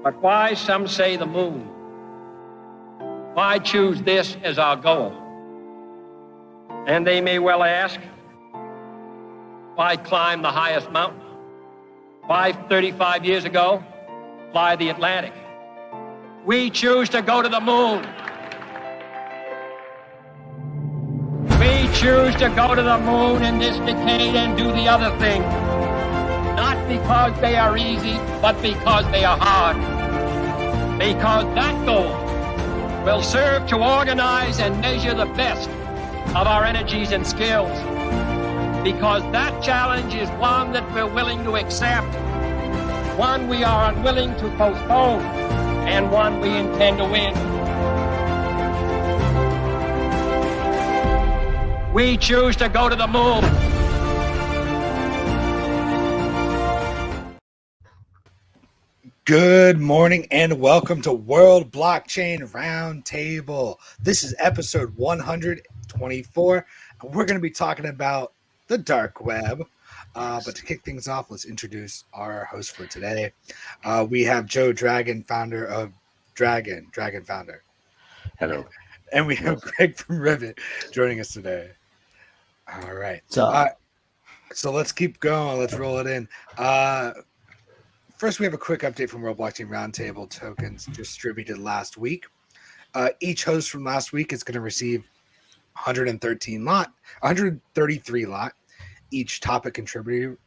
But why, some say, the moon? Why choose this as our goal? And they may well ask, why climb the highest mountain? Why, 35 years ago, fly the Atlantic? We choose to go to the moon. We choose to go to the moon in this decade and do the other thing. Not because they are easy, but because they are hard. Because that goal will serve to organize and measure the best of our energies and skills. Because that challenge is one that we're willing to accept, one we are unwilling to postpone, and one we intend to win. We choose to go to the moon. Good morning and welcome to World Blockchain Roundtable. This is episode 124, and we're going to be talking about the dark web. But to kick things off, let's introduce our host for today. We have Joe Dragon, founder of Dragon Founder. Hello. And we have Greg from Rivet joining us today. All right. So let's keep going. Let's roll it in. First, we have a quick update from World Blockchain Roundtable tokens distributed last week. Each host from last week is going to receive 133 lot. Each topic contributor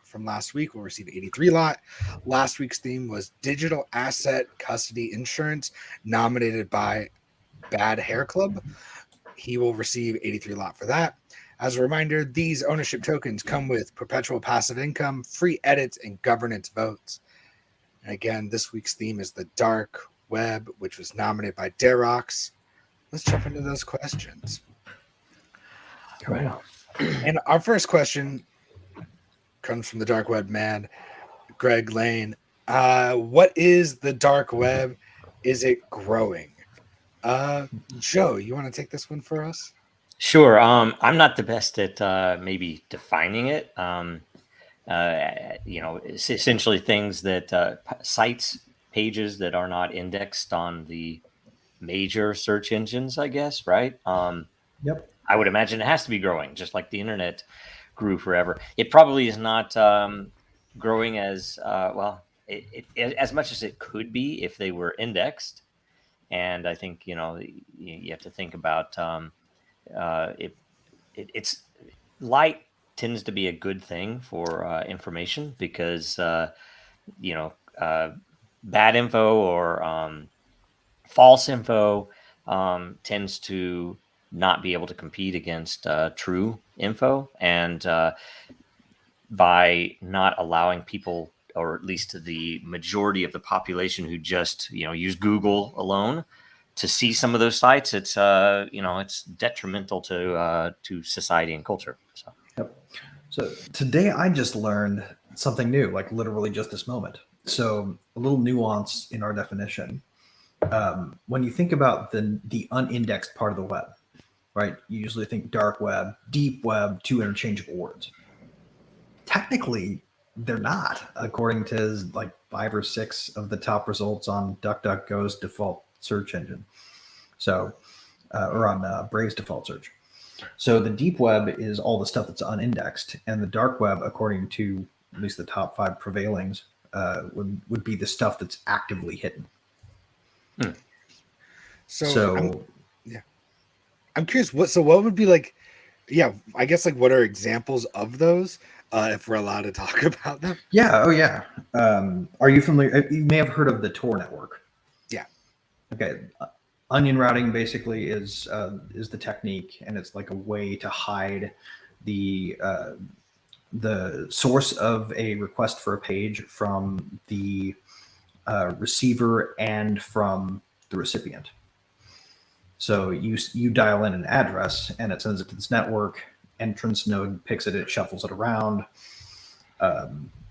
from last week will receive 83 lot. Last week's theme was Digital Asset Custody Insurance, nominated by Bad Hair Club. He will receive 83 lot for that. As a reminder, these ownership tokens come with perpetual passive income, free edits, and governance votes. And again, this week's theme is the dark web, which was nominated by Derox. Let's jump into those questions. Right on. And our first question comes from the dark web man, Greg Lane. What is the dark web? Is it growing? Joe, you want to take this one for us? Sure. I'm not the best at maybe defining it. It's essentially things that sites, pages that are not indexed on the major search engines, I guess, right? Yep. I would imagine it has to be growing, just like the internet grew forever. It probably is not growing as as much as it could be if they were indexed. And I think you have to think about it's light tends to be a good thing for information because bad info or false info tends to not be able to compete against true info, and by not allowing people, or at least the majority of the population who just use Google alone, to see some of those sites, it's it's detrimental to society and culture. So. Yep. So today I just learned something new, like literally just this moment. So a little nuance in our definition. When you think about the unindexed part of the web, right? You usually think dark web, deep web, two interchangeable words. Technically, they're not, according to like 5 or 6 of the top results on DuckDuckGo's default search engine. So, or on Brave's default search. So the deep web is all the stuff that's unindexed, and the dark web, according to at least the top 5 prevailings, would be the stuff that's actively hidden. So I'm curious, what would be like? Yeah, I guess like what are examples of those? If we're allowed to talk about them. Yeah. Oh, yeah. Are you familiar? You may have heard of the Tor network. Yeah. Okay. Onion routing basically is the technique, and it's like a way to hide the source of a request for a page from the receiver and from the recipient. So you dial in an address, and it sends it to this network. Entrance node picks it shuffles it around.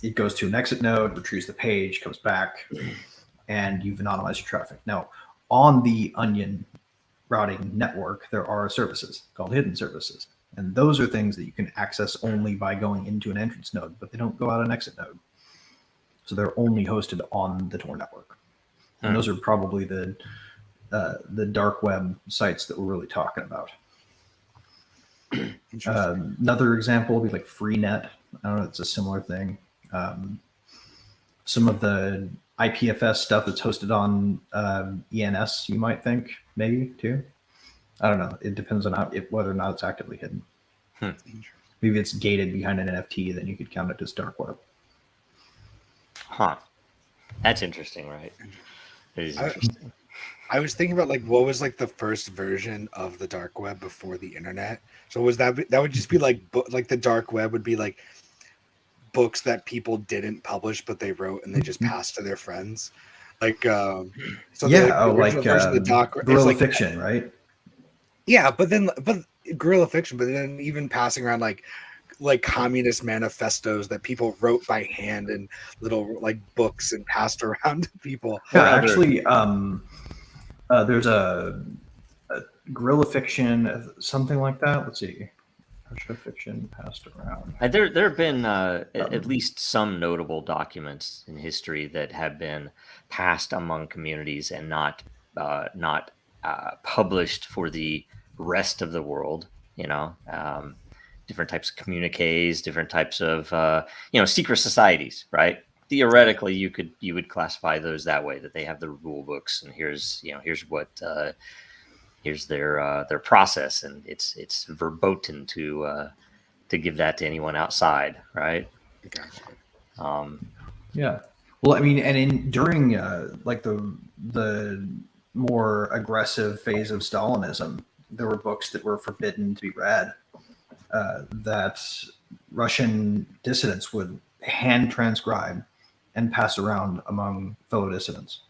It goes to an exit node, retrieves the page, comes back, and you've anonymized your traffic. Now, on the Onion routing network, there are services called hidden services. And those are things that you can access only by going into an entrance node, but they don't go out an exit node. So they're only hosted on the Tor network. And those are probably the dark web sites that we're really talking about. Another example would be like Freenet. I don't know, it's a similar thing. Some of the IPFS stuff that's hosted on ENS, you might think, maybe too. I don't know. It depends on whether or not it's actively hidden. Maybe it's gated behind an NFT, then you could count it as dark web. Huh. That's interesting, right? It is interesting. I was thinking about like what was like the first version of the dark web before the internet. So was that would just be like like the dark web would be like books that people didn't publish but they wrote and they just passed to their friends. Like so guerrilla fiction, right? Yeah, but guerrilla fiction, but then even passing around like communist manifestos that people wrote by hand in little like books and passed around to people. Yeah, actually, there's a guerrilla fiction, something like that. Let's see. Fiction passed around. There have been at least some notable documents in history that have been passed among communities and not published for the rest of the world. Different types of communiques, different types of secret societies, right? Theoretically, you would classify those that way, that they have the rule books and here's their process, and it's verboten to give that to anyone outside, right? Yeah. Well, I mean, and during like the more aggressive phase of Stalinism, there were books that were forbidden to be read that Russian dissidents would hand transcribe and pass around among fellow dissidents.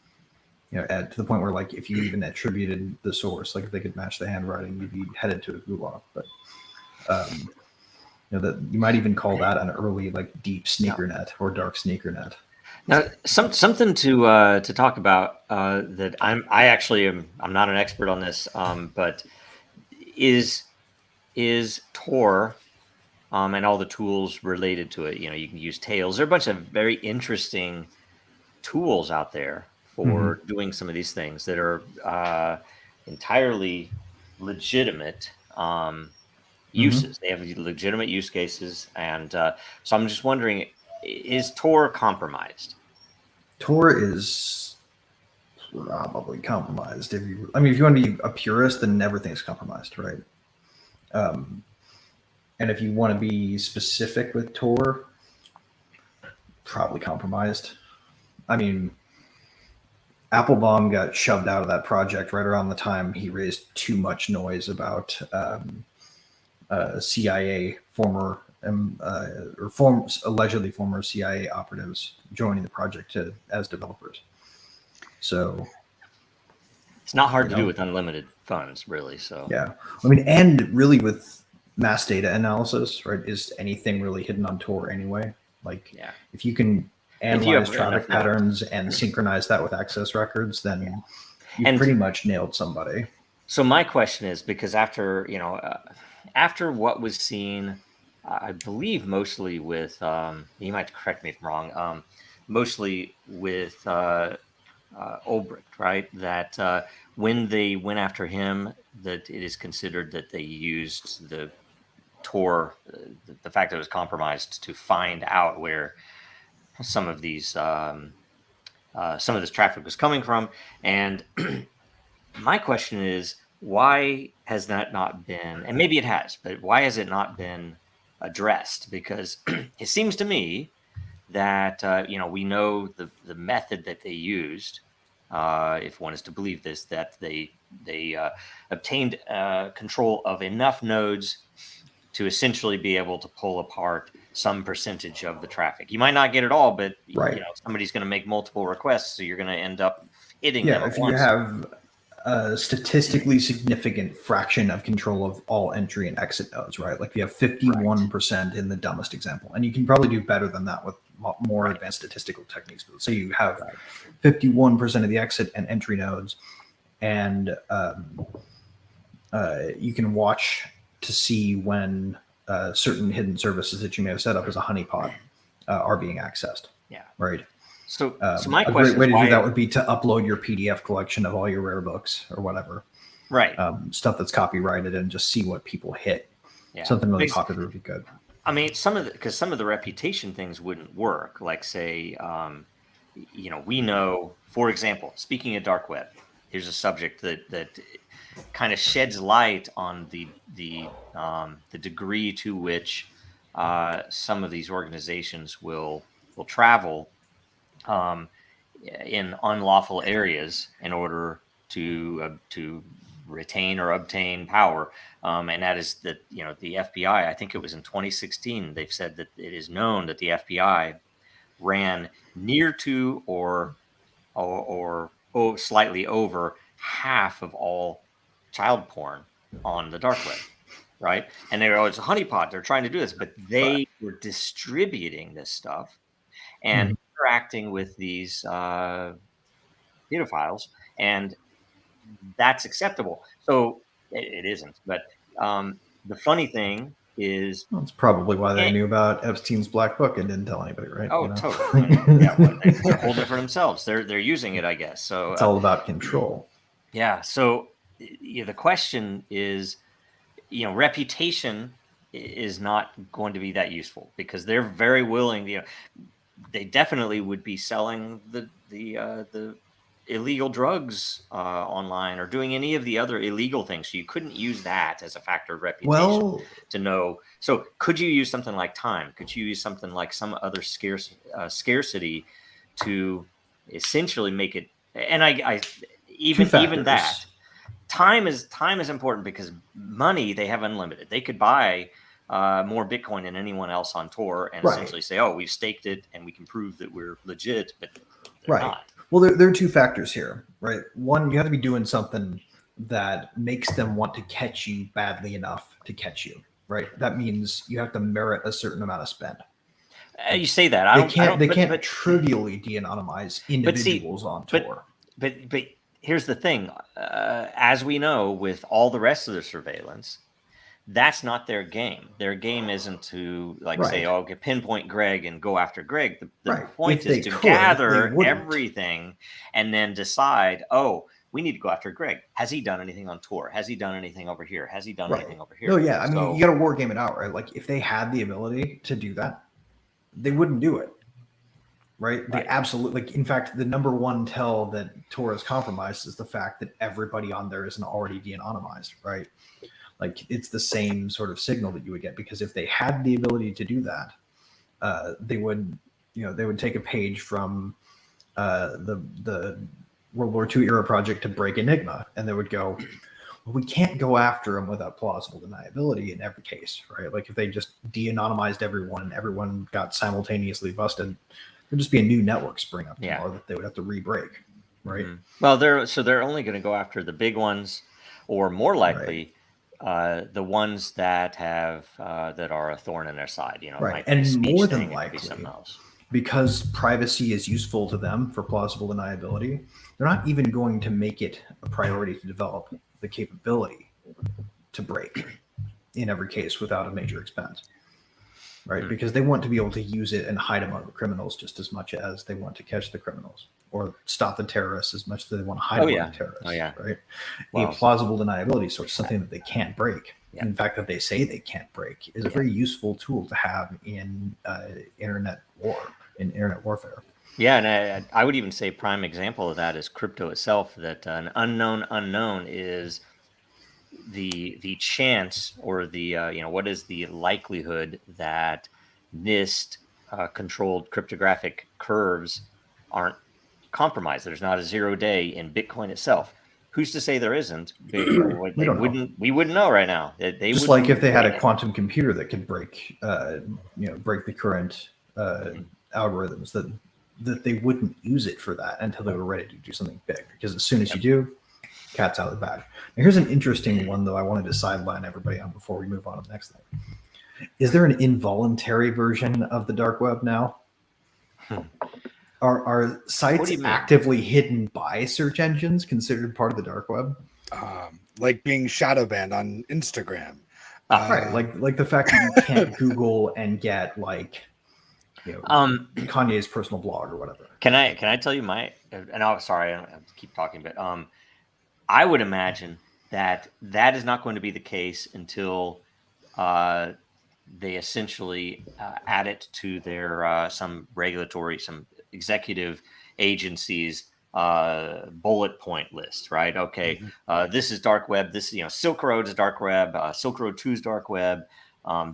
To the point where, like, if you even attributed the source, like if they could match the handwriting, you'd be headed to a gulag. But that you might even call that an early, like, deep sneaker net or dark sneaker net. Now, something to talk about that I'm not an expert on this, but is Tor and all the tools related to it. You can use Tails. There are a bunch of very interesting tools out there for doing some of these things that are entirely legitimate uses. They have legitimate use cases, and so I'm just wondering, is Tor compromised? Tor is probably compromised. If you want to be a purist, then everything's compromised, right? And if you want to be specific with Tor, probably compromised. I mean, Applebaum got shoved out of that project right around the time he raised too much noise about CIA allegedly former CIA operatives joining the project as developers. So it's not hard to do with unlimited funds, really. So yeah, I mean, and really with mass data analysis, right? Is anything really hidden on Tor anyway? Like, if you can analyze traffic patterns and synchronize that with access records, then you pretty much nailed somebody. So my question is, because after what was seen, I believe mostly with, you might correct me if I'm wrong, mostly with Ulbricht, right? That when they went after him, that it is considered that they used the Tor, the fact that it was compromised, to find out where some of this traffic was coming from. And my question is, why has that not been, and maybe it has, but why has it not been addressed? Because it seems to me that we know the method that they used, if one is to believe this, that they obtained control of enough nodes to essentially be able to pull apart some percentage of the traffic. You might not get it all, but somebody's going to make multiple requests, so you're going to end up hitting them at once. You have a statistically significant fraction of control of all entry and exit nodes, right? Like you have 51% in the dumbest example, and you can probably do better than that with more advanced statistical techniques. But so you have 51% of the exit and entry nodes, and you can watch to see when certain hidden services that you may have set up as a honeypot are being accessed. Yeah. Right. So my a question great way is to why, do that would be to upload your PDF collection of all your rare books or whatever, right? stuff that's copyrighted, and just see what people hit. Yeah. Something really Because, popular would be good. I mean, some of the reputation things wouldn't work. Like, say, we know, for example, speaking of dark web, here's a subject that kind of sheds light on the degree to which some of these organizations will travel in unlawful areas in order to retain or obtain power, and that is that the FBI. I think it was in 2016. They've said that it is known that the FBI ran near to or slightly over half of all child porn on the dark web, right? And it's a honeypot. They're trying to do this, but they were distributing this stuff and interacting with these pedophiles, and that's acceptable. So it isn't. But the funny thing is, That's probably why they and, knew about Epstein's black book and didn't tell anybody, right? oh, totally. And, yeah, well, they're holding it for themselves. They're using it, I guess. So it's all about control. yeah. So the question is, reputation is not going to be that useful because they're very willing. They definitely would be selling the illegal drugs online or doing any of the other illegal things. So you couldn't use that as a factor of reputation to know. So could you use something like time? Could you use something like some other scarcity to essentially make it? And I even that time is important because money, they have unlimited. They could buy more Bitcoin than anyone else on tour and essentially say, oh, we've staked it and we can prove that we're legit, but they're not. Well, there are two factors here, right? One, you have to be doing something that makes them want to catch you badly enough to catch you, right? That means you have to merit a certain amount of spend. You say that. They can't trivially de-anonymize individuals on tour. But here's the thing. As we know, with all the rest of the surveillance, that's not their game. Their game isn't to say, oh, okay, pinpoint Greg and go after Greg. The point is to gather everything and then decide, oh, we need to go after Greg. Has he done anything on tour? Has he done anything over here? Has he done anything over here? No, yeah. I mean, you got to war game it out, right? Like if they had the ability to do that, they wouldn't do it. Right? They absolutely, in fact, the number one tell that tour is compromised is the fact that everybody on there isn't already de-anonymized, right? Like it's the same sort of signal that you would get, because if they had the ability to do that, they would take a page from the World War II era project to break Enigma, and they would go, well, we can't go after them without plausible deniability in every case, right? Like if they just de-anonymized everyone and everyone got simultaneously busted, there'd just be a new network spring up tomorrow that they would have to re-break, right? Mm-hmm. Well, they're only going to go after the big ones, or more likely. The ones that have that are a thorn in their side, and more than likely, because privacy is useful to them for plausible deniability, they're not even going to make it a priority to develop the capability to break in every case without a major expense, right? Because they want to be able to use it and hide among the criminals just as much as they want to catch the criminals, or stop the terrorists as much as they want to hide among the terrorists. Right? A plausible deniability source, something that they can't break. In fact, that they say they can't break, is a very useful tool to have in internet warfare. Yeah, and I would even say prime example of that is crypto itself. That an unknown is the chance, or the what is the likelihood that NIST controlled cryptographic curves aren't compromised. There's not a 0 day in Bitcoin itself. Who's to say there isn't? We wouldn't know right now. They just like if they had a quantum computer that could break break the current algorithms, that they wouldn't use it for that until they were ready to do something big. Because as soon as you do, cat's out of the bag. Now, here's an interesting one, though, I wanted to sideline everybody on before we move on to the next thing. Is there an involuntary version of the dark web now? Are sites actively hidden by search engines considered part of the dark web? Like being shadow banned on Instagram. Right, like the fact that you can't Google and get Kanye's personal blog or whatever. Can I tell you my? And I'm sorry, I don't have to keep talking, but I would imagine that is not going to be the case until they essentially add it to their some executive agencies bullet point list, right? Okay, this is dark web. This is Silk Road is dark web. Silk Road 2 is dark web.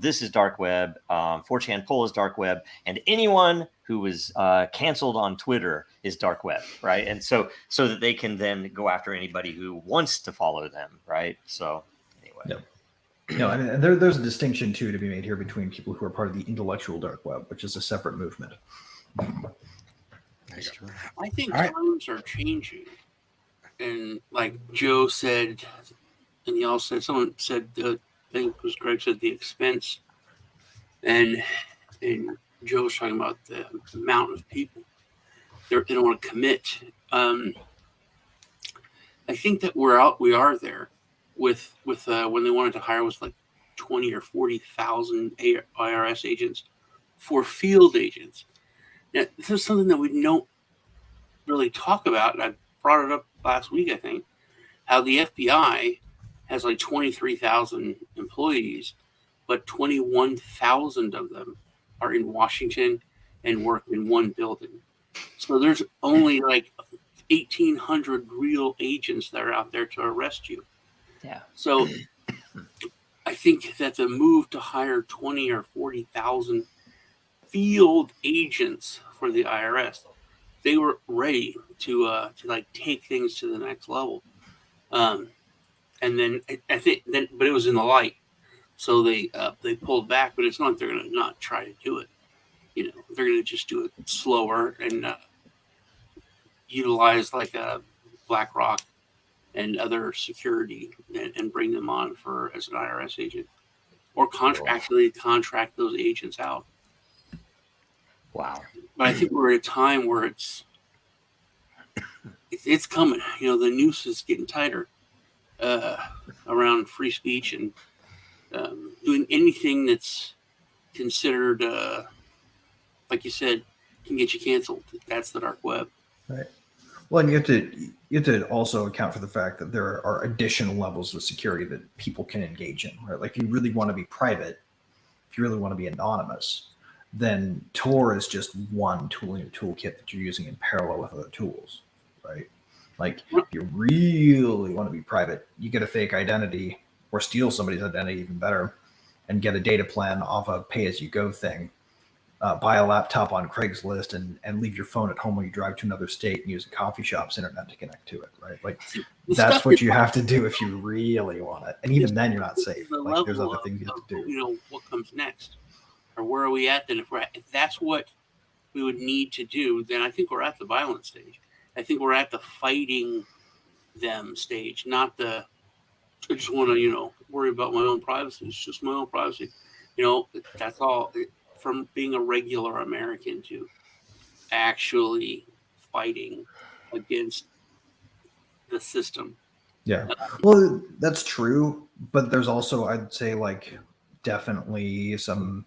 This is dark web. 4chan Pull is dark web, and anyone who was canceled on Twitter is dark web, right? And so that they can then go after anybody who wants to follow them, right? So anyway. Yep. I mean, there's a distinction too to be made here between people who are part of the intellectual dark web, which is a separate movement. That's true. I think times are changing, and like Joe said, and y'all said, someone said, I think it was Greg said, the expense, and Joe was talking about the amount of people they don't want to commit. I think that we are there with when they wanted to hire was like 20 or 40,000 IRS agents for field agents. Now, this is something that we don't really talk about, and I brought it up last week, I think, how the FBI has like 23,000 employees, but 21,000 of them are in Washington and work in one building. So there's only like 1,800 real agents that are out there to arrest you. Yeah. So I think that the move to hire 20 or 40,000 field agents for the IRS, they were ready to like take things to the next level. And then I think but it was in the light, so they pulled back. But it's not like they're going to not try to do it. They're going to just do it slower and utilize like a BlackRock and other security and bring them on as an IRS agent, or contract those agents out. Wow. But I think we're at a time where it's coming. The noose is getting tighter around free speech and doing anything that's considered, like you said, can get you canceled. That's the dark web. Right. Well, and you have to also account for the fact that there are additional levels of security that people can engage in, right? Like if you really want to be private, if you really want to be anonymous, then Tor is just one tool in your toolkit that you're using in parallel with other tools, right? Like if you really want to be private, you get a fake identity or steal somebody's identity, even better, and get a data plan off a pay-as-you-go thing. Buy a laptop on Craigslist and leave your phone at home when you drive to another state and use a coffee shop's internet to connect to it, right? Like that's what you have to do if you really want it. And even then you're not safe. Like there's other things you have to do. What comes next? Or where are we at then? If that's what we would need to do, then I think we're at the violent stage. I think we're at the fighting them stage, not the I just want to, worry about my own privacy. It's just my own privacy. That's all. From being a regular American to actually fighting against the system. Yeah. Well, that's true. But there's also, I'd say, like, definitely some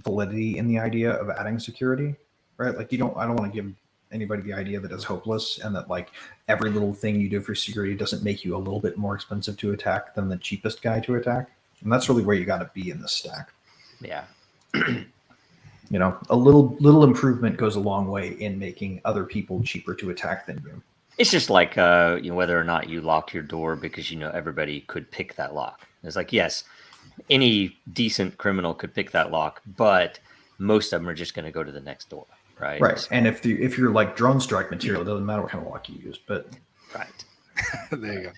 validity in the idea of adding security, right? Like, I don't want to give anybody the idea that it's hopeless and that, like, every little thing you do for security doesn't make you a little bit more expensive to attack than the cheapest guy to attack. And that's really where you got to be in the stack. Yeah. A little improvement goes a long way in making other people cheaper to attack than you. It's just like whether or not you lock your door because everybody could pick that lock. It's like, yes, any decent criminal could pick that lock, but most of them are just going to go to the next door, right? Right. So, and if you're like drone strike material, it doesn't matter what kind of lock you use. But right. There you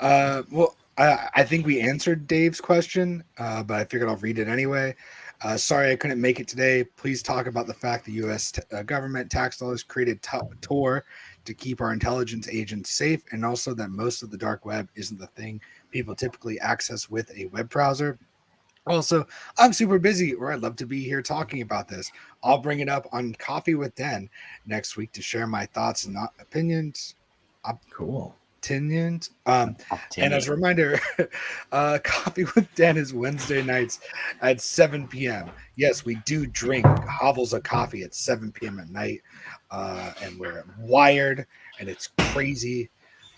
go. Well, I think we answered Dave's question, but I figured I'll read it anyway. Sorry I couldn't make it today. Please talk about the fact the U.S. Government tax dollars created Tor to keep our intelligence agents safe, and also that most of the dark web isn't the thing people typically access with a web browser. Also, I'm super busy, or I'd love to be here talking about this. I'll bring it up on Coffee with Dan next week to share my thoughts and opinions. Cool. Optinians. And as a reminder, Coffee with Dan is Wednesday nights at 7 p.m. Yes, we do drink hovels of coffee at 7 p.m. at night, and we're wired, and it's crazy.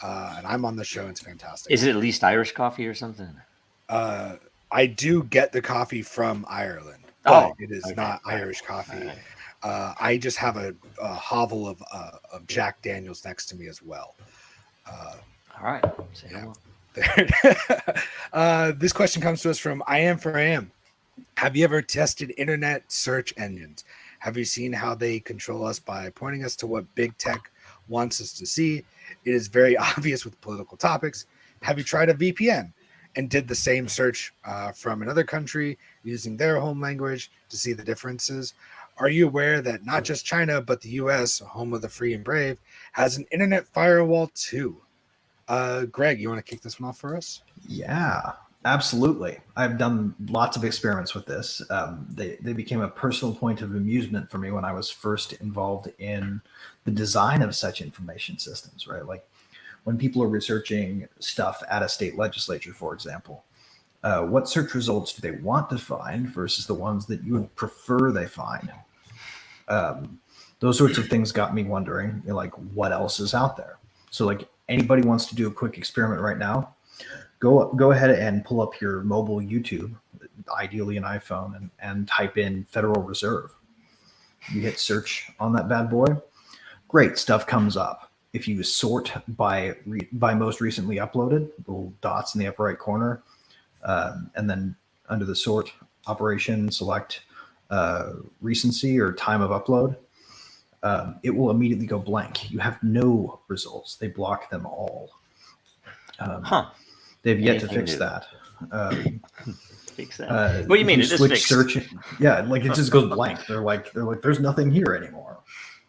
And I'm on the show. And it's fantastic. Is it at least Irish coffee or something? I do get the coffee from Ireland, but it is not Irish coffee. Right. I just have a hovel of Jack Daniels next to me as well. All right. This question comes to us from I Am. Have you ever tested internet search engines? Have you seen how they control us by pointing us to what big tech wants us to see? It is very obvious with political topics. Have you tried a VPN and did the same search from another country using their home language to see the differences? Are you aware that not just China, but the U.S., home of the free and brave, has an internet firewall too? Greg, you want to kick this one off for us? Yeah, absolutely. I've done lots of experiments with this. They became a personal point of amusement for me when I was first involved in the design of such information systems, right? Like when people are researching stuff at a state legislature, for example, what search results do they want to find versus the ones that you would prefer they find? Those sorts of things got me wondering, like, what else is out there? So, like, anybody wants to do a quick experiment right now, go ahead and pull up your mobile YouTube, ideally an iPhone, and type in Federal Reserve. You hit search on that bad boy. Great stuff comes up. If you sort by most recently uploaded, little dots in the upper right corner, and then under the sort operation, select recency or time of upload, it will immediately go blank. You have no results. They block them all. They've yet to fix that. Fix that. What do you mean? It is fixed. Search, yeah, like it just goes blank. They're like, there's nothing here anymore,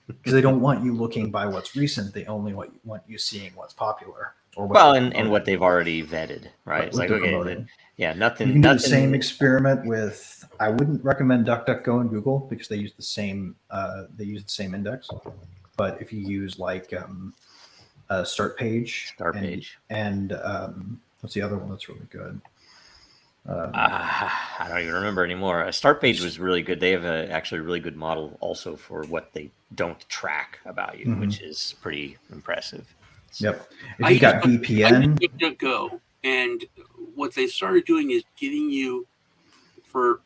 because they don't want you looking by what's recent. They only want you seeing what's popular or what and what they've already vetted, right? It's like, okay, nothing. You can do the same experiment with. I wouldn't recommend DuckDuckGo and Google because they use the same. They use the same index. But if you use like Start Page, and what's the other one that's really good? I don't even remember anymore. Start Page was really good. They have actually a really good model also for what they don't track about you, which is pretty impressive. So, yep. If you got VPN, DuckDuckGo, and what they started doing is giving you for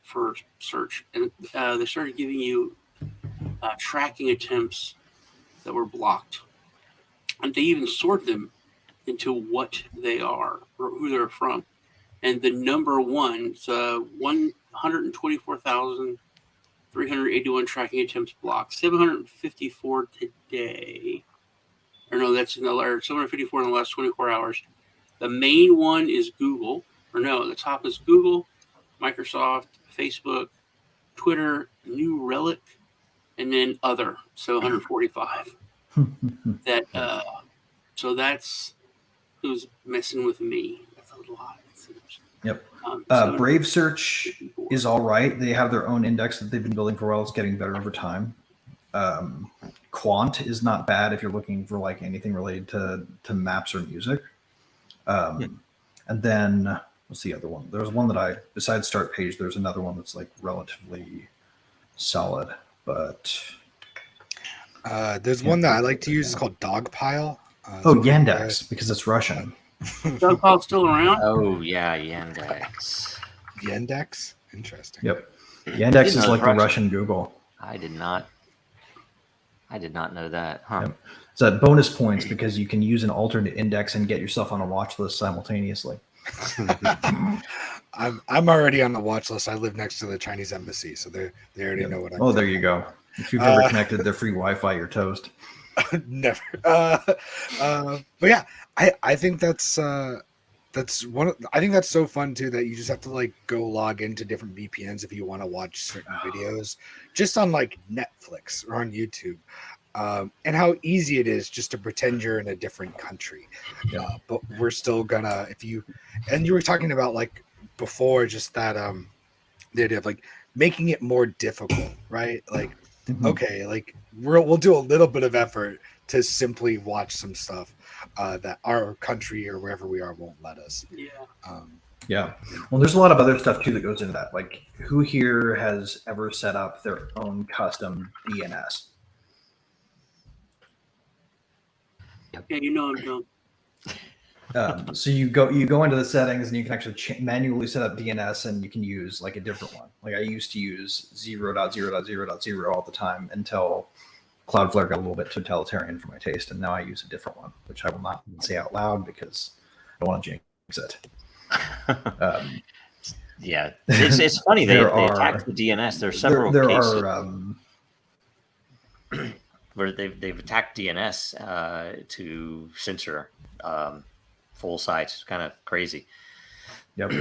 search, and they started giving you tracking attempts that were blocked, and they even sort them into what they are or who they're from. And the number one, it's 124,381 tracking attempts blocked, 754 today. Or no, that's 754 in the last 24 hours. The main one is Google. Or no, the top is Google, Microsoft, Facebook, Twitter, New Relic, and then other. So 145. So that's who's messing with me. That's a lot. Yep. Brave Search is all right. They have their own index that they've been building for a while. It's getting better over time. Quant is not bad if you're looking for like anything related to maps or music. And then what's the other one? There's one that besides Start Page, there's another one that's like relatively solid, but there's one that I like to use. It's called Dogpile. Yandex, because it's Russian. Dogpile's still around? Oh yeah, Yandex. Yandex? Interesting. Yep. Yandex is like the Russian Google. I did not know that. Huh. Yep. It's a bonus points because you can use an alternate index and get yourself on a watch list simultaneously. I'm already on the watch list. I live next to the Chinese embassy, so they already know what I'm there you go. If you've ever connected their free Wi-Fi, you're toast. Never. But yeah, I think that's one. I think that's so fun too that you just have to like go log into different VPNs if you want to watch certain videos, just on like Netflix or on YouTube, and how easy it is just to pretend you're in a different country. But we're still gonna you were talking about like before just that the idea of like making it more difficult, right? Like okay, like we'll do a little bit of effort to simply watch some stuff that our country or wherever we are won't let us. Yeah. Yeah. Well, there's a lot of other stuff too that goes into that. Like, who here has ever set up their own custom DNS? Yeah, you know I'm dumb. So you go into the settings and you can actually manually set up DNS, and you can use like a different one. Like I used to use 0.0.0.0 all the time until Cloudflare got a little bit totalitarian for my taste, and now I use a different one, which I will not say out loud because I don't want to jinx it. Yeah, it's funny they attacked the DNS. There's several cases where they've attacked DNS to censor full sites. It's kind of crazy. Yep.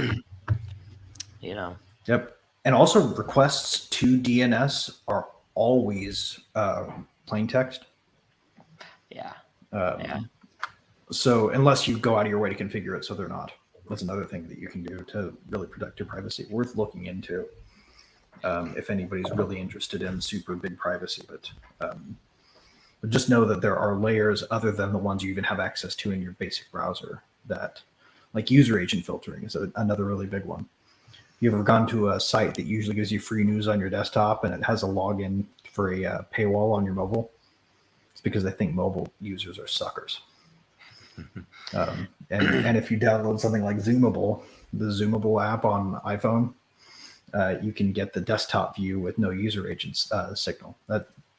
Yep. And also requests to DNS are always plain text. Yeah. So unless you go out of your way to configure it so they're not. That's another thing that you can do to really protect your privacy. Worth looking into if anybody's really interested in super big privacy. But just know that there are layers other than the ones you even have access to in your basic browser that, like user agent filtering is another really big one. You ever gone to a site that usually gives you free news on your desktop and it has a login for a paywall on your mobile? It's because they think mobile users are suckers. And if you download something like Zoomable, the Zoomable app on iPhone, you can get the desktop view with no user agent signal.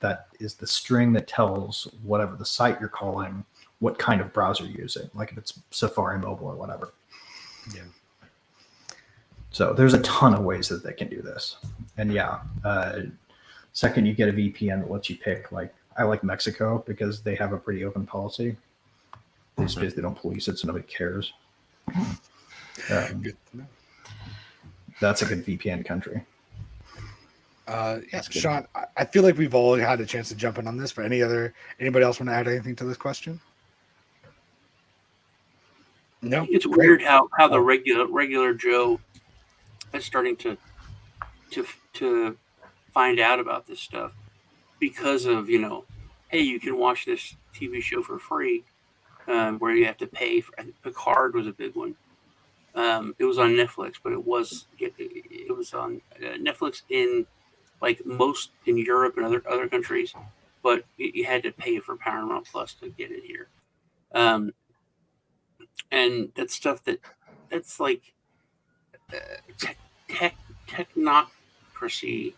That is the string that tells whatever the site you're calling what kind of browser you're using, like if it's Safari mobile or whatever. Yeah. So there's a ton of ways that they can do this. And second you get a VPN that lets you pick, like I like Mexico because they have a pretty open policy. They don't police it, so nobody cares. Good to know. That's a good VPN country. Yeah, Sean, I feel like we've all had a chance to jump in on this, but anybody else want to add anything to this question? No, it's weird how the regular Joe is starting to find out about this stuff because of, hey, you can watch this TV show for free, where you have to pay. I think Picard was a big one. It was on Netflix, but it was on Netflix in like most in Europe and other countries, but you had to pay for Paramount Plus to get it here. And that's stuff that's like technocracy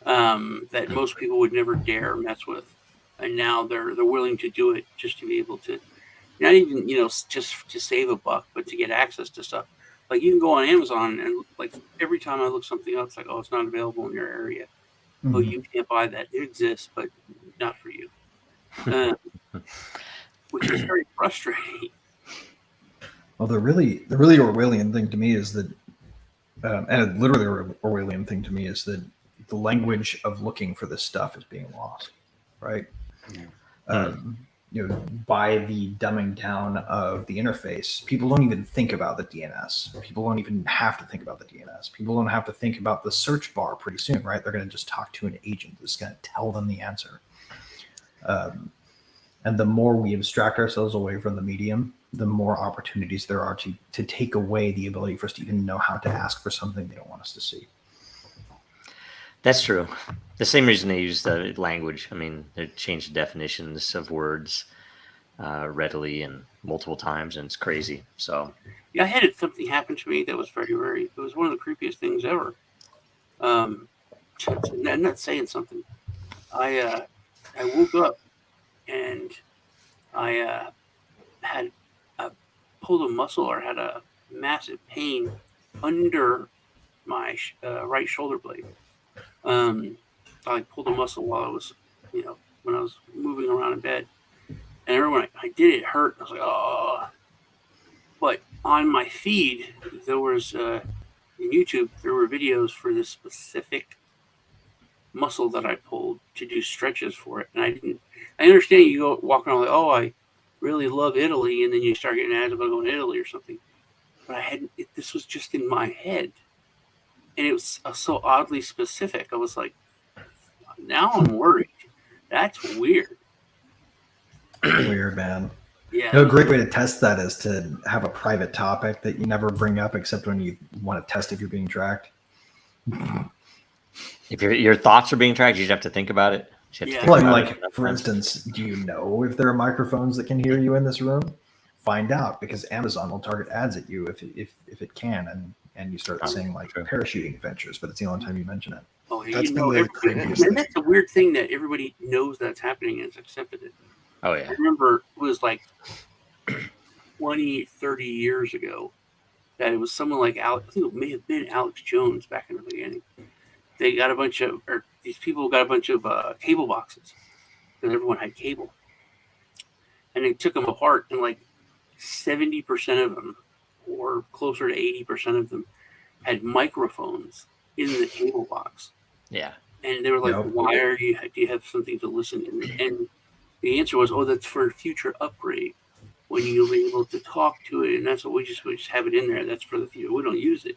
that most people would never dare mess with, and now they're willing to do it just to be able to, not even just to save a buck, but to get access to stuff. Like you can go on Amazon and like every time I look something up, it's like, oh, it's not available in your area. Mm-hmm. Oh, you can't buy that. It exists, but not for you, which is very frustrating. Well, the really Orwellian thing to me is that, and literally Orwellian thing to me is that the language of looking for this stuff is being lost, right? Yeah. By the dumbing down of the interface, people don't even think about the DNS. People don't even have to think about the DNS. People don't have to think about the search bar pretty soon, right? They're going to just talk to an agent that's going to tell them the answer. And the more we abstract ourselves away from the medium, the more opportunities there are to take away the ability for us to even know how to ask for something they don't want us to see. That's true. The same reason they use the language. I mean, they change definitions of words readily and multiple times, and it's crazy. So, yeah, I had something happen to me that was very. It was one of the creepiest things ever. I'm not saying something. I woke up and I had pulled a muscle or had a massive pain under my right shoulder blade. I pulled a muscle while I was, when I was moving around in bed. And everyone I did it hurt. I was like, oh. But on my feed, there was, in YouTube, there were videos for this specific muscle that I pulled to do stretches for it. And I understand you go walking around like, oh, I really love Italy. And then you start getting ads about going to Italy or something. But this was just in my head. And it was so oddly specific. I was like, now I'm worried. That's weird. Weird, man. Yeah. A great way to test that is to have a private topic that you never bring up except when you want to test if you're being tracked. If your thoughts are being tracked, you just have to think about it. Yeah. Well, I mean, like, for instance, do you know if there are microphones that can hear you in this room? Find out, because Amazon will target ads at you if it can, and you start saying like parachuting adventures, but it's the only time you mention it. Oh, That's been the creepiest and that's the weird thing that everybody knows that's happening and has accepted it. Oh yeah. I remember it was like 20, 30 years ago that it was someone like Alex. I think it may have been Alex Jones back in the beginning. They got these people got a bunch of cable boxes because everyone had cable, and they took them apart, and like 70% of them, or closer to 80% of them, had microphones in the cable box. Yeah. And they were like, "Why do you have something to listen to?" And the answer was, "Oh, that's for a future upgrade when you'll be able to talk to it, and that's what we just have it in there. That's for the future. We don't use it.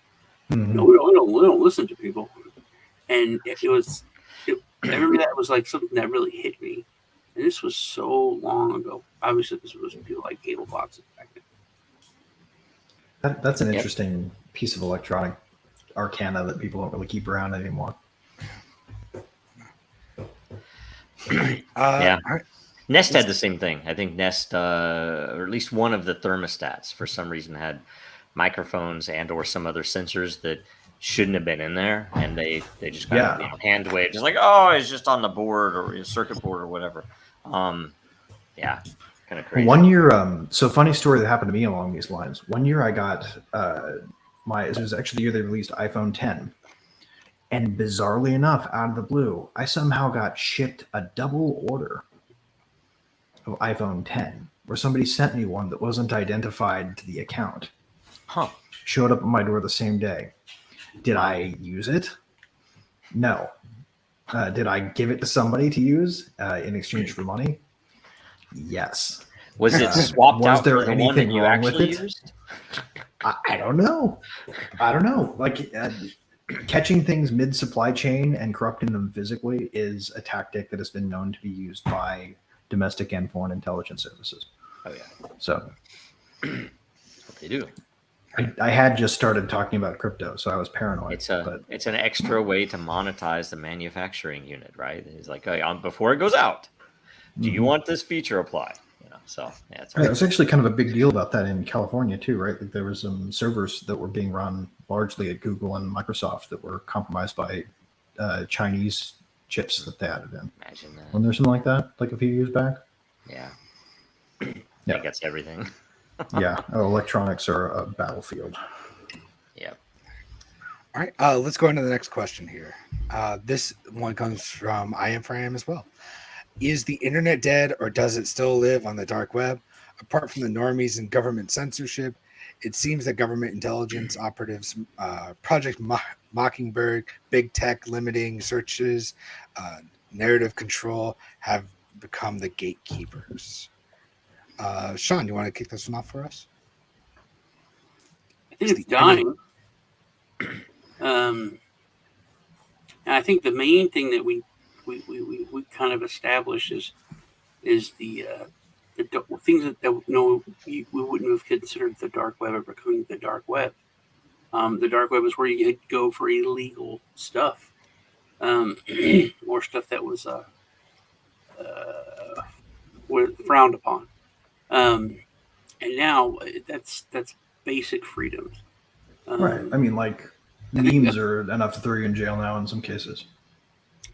Mm-hmm. No, we don't listen to people." And I remember that was like something that really hit me. And this was so long ago. Obviously, this was people like cable boxes back then. That's an interesting piece of electronic arcana that people don't really keep around anymore. Yeah. Nest had the same thing. I think Nest, or at least one of the thermostats, for some reason had microphones and or some other sensors that shouldn't have been in there, and they just kind of hand wave, just like, oh, it's just on the board or a circuit board or whatever. Yeah, kind of crazy. One year, so funny story that happened to me along these lines. One year I got it was actually the year they released iPhone 10. And bizarrely enough, out of the blue, I somehow got shipped a double order of iPhone 10, where somebody sent me one that wasn't identified to the account. Huh. Showed up at my door the same day. Did I use it? No. Did I give it to somebody to use in exchange for money? Yes. Was it swapped out there for the one that you actually with it? used? I don't know. Like catching things mid-supply chain and corrupting them physically is a tactic that has been known to be used by domestic and foreign intelligence services. Oh yeah. So that's what they do. I had just started talking about crypto, so I was paranoid. It's an extra way to monetize the manufacturing unit, right? It's like, before it goes out, do you want this feature applied? So yeah, it was actually kind of a big deal about that in California too, right? Like there was some servers that were being run largely at Google and Microsoft that were compromised by Chinese chips that they added in. Imagine that. Wasn't there something like that, like a few years back? Yeah. I think that's everything. Yeah. Electronics are a battlefield. Yep. All right. Let's go into the next question here. This one comes from I Am for I Am as well. Is the internet dead, or does it still live on the dark web? Apart from the normies and government censorship, it seems that government intelligence operatives, Project Mockingbird, big tech limiting searches, narrative control have become the gatekeepers. Sean, you want to kick this one off for us? I think it's dying. And I think the main thing that we kind of established is the things that we wouldn't have considered the dark web are becoming the dark web. The dark web is where you go for illegal stuff, or stuff that was frowned upon. And now that's basic freedoms. Right. I mean, like memes are enough to throw you in jail now in some cases.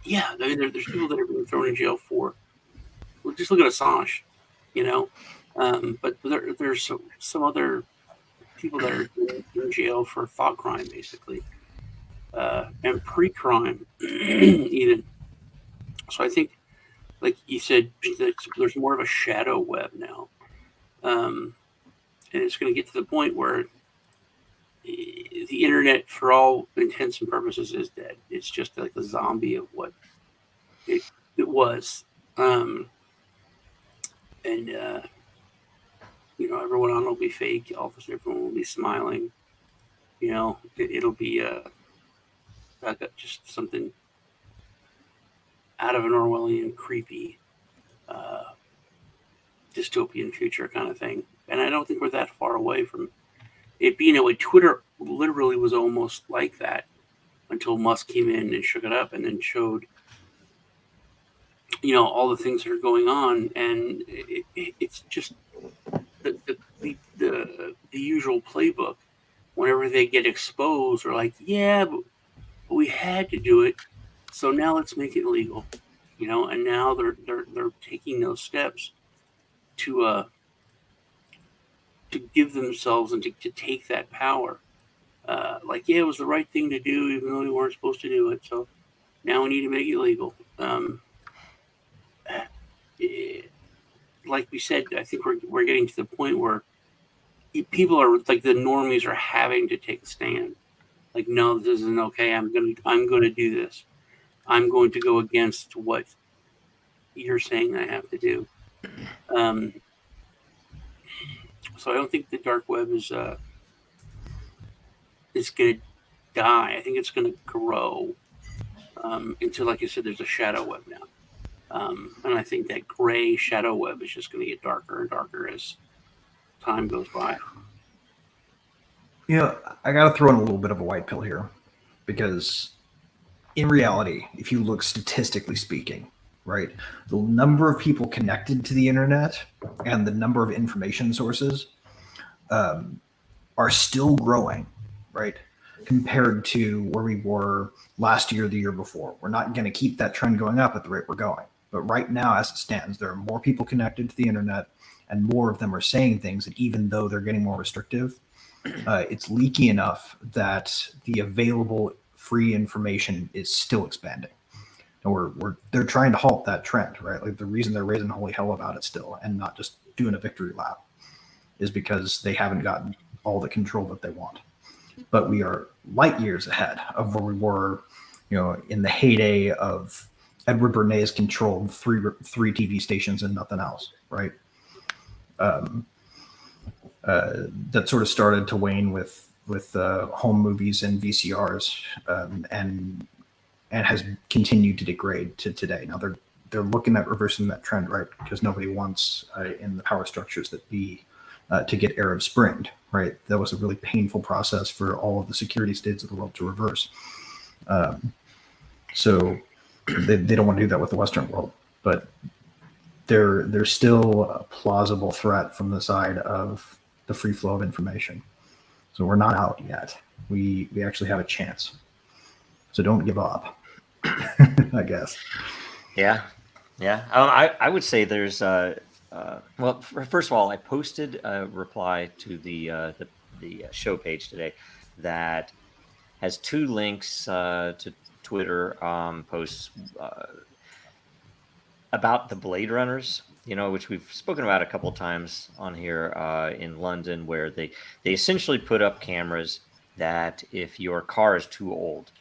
Yeah, I mean, there's people that are being thrown in jail for. Well, just look at Assange, but there's some other people that are in jail for thought crime, basically, and pre-crime even. So I think, like you said, there's more of a shadow web now, and it's going to get to the point where the internet, for all intents and purposes, is dead. It's just like a zombie of what it was. And everyone on it will be fake. All of a sudden, everyone will be smiling. It'll be just something out of an Orwellian, creepy dystopian future kind of thing. And I don't think we're that far away from it being that way. Twitter literally was almost like that until Musk came in and shook it up and then showed, all the things that are going on. And it's just the usual playbook. Whenever they get exposed, they're like, yeah, but we had to do it, so now let's make it legal, and now they're taking those steps to give themselves and to take that power. It was the right thing to do, even though we weren't supposed to do it. So now we need to make it legal. Like we said, I think we're getting to the point where people are like the normies are having to take a stand. Like, no, this isn't okay. I'm going to do this. I'm going to go against what you're saying I have to do. So I don't think the dark web is going to die. I think it's going to grow until, like I said, there's a shadow web now. And I think that gray shadow web is just going to get darker and darker as time goes by. I got to throw in a little bit of a white pill here, because in reality, if you look statistically speaking, right, the number of people connected to the internet and the number of information sources are still growing, right, compared to where we were last year, the year before. We're not going to keep that trend going up at the rate we're going. But right now, as it stands, there are more people connected to the internet, and more of them are saying things that, even though they're getting more restrictive, it's leaky enough that the available free information is still expanding. And they're trying to halt that trend, right? Like, the reason they're raising holy hell about it still and not just doing a victory lap is because they haven't gotten all the control that they want. But we are light years ahead of where we were, in the heyday of Edward Bernays controlled three TV stations and nothing else, right? That sort of started to wane with home movies and VCRs, and has continued to degrade to today. Now they're looking at reversing that trend, right? Because nobody wants in the power structures that be to get Arab Spring, right? That was a really painful process for all of the security states of the world to reverse. So they don't want to do that with the Western world, but there's still a plausible threat from the side of the free flow of information. So we're not out yet. We actually have a chance. So don't give up, I guess. Yeah. I would say there's well, first of all, I posted a reply to the show page today that has two links to Twitter posts about the Blade Runners, which we've spoken about a couple times on here in London, where they essentially put up cameras that if your car is too old,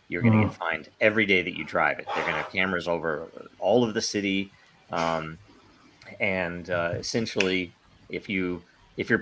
you're going to get fined every day that you drive it. They're going to have cameras over all of the city. And essentially, if you're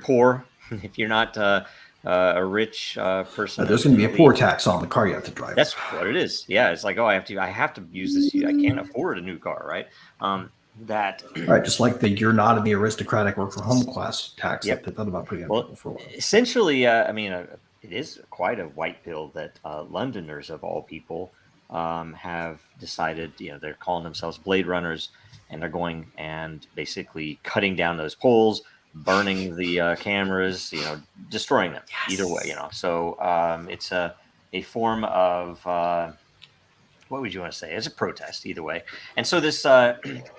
poor, if you're not a rich person, there's going to be a poor tax on the car you have to drive. That's what it is. Yeah, it's like, I have to use this. I can't afford a new car, right? Right, just like you're not in the aristocratic work from home class tax that they thought about putting on for a while. Essentially, it is quite a white pill that Londoners of all people have decided. They're calling themselves Blade Runners, and they're going and basically cutting down those poles, burning the cameras, destroying them. Yes. Either way, So it's a form of what would you want to say? It's a protest either way. And so this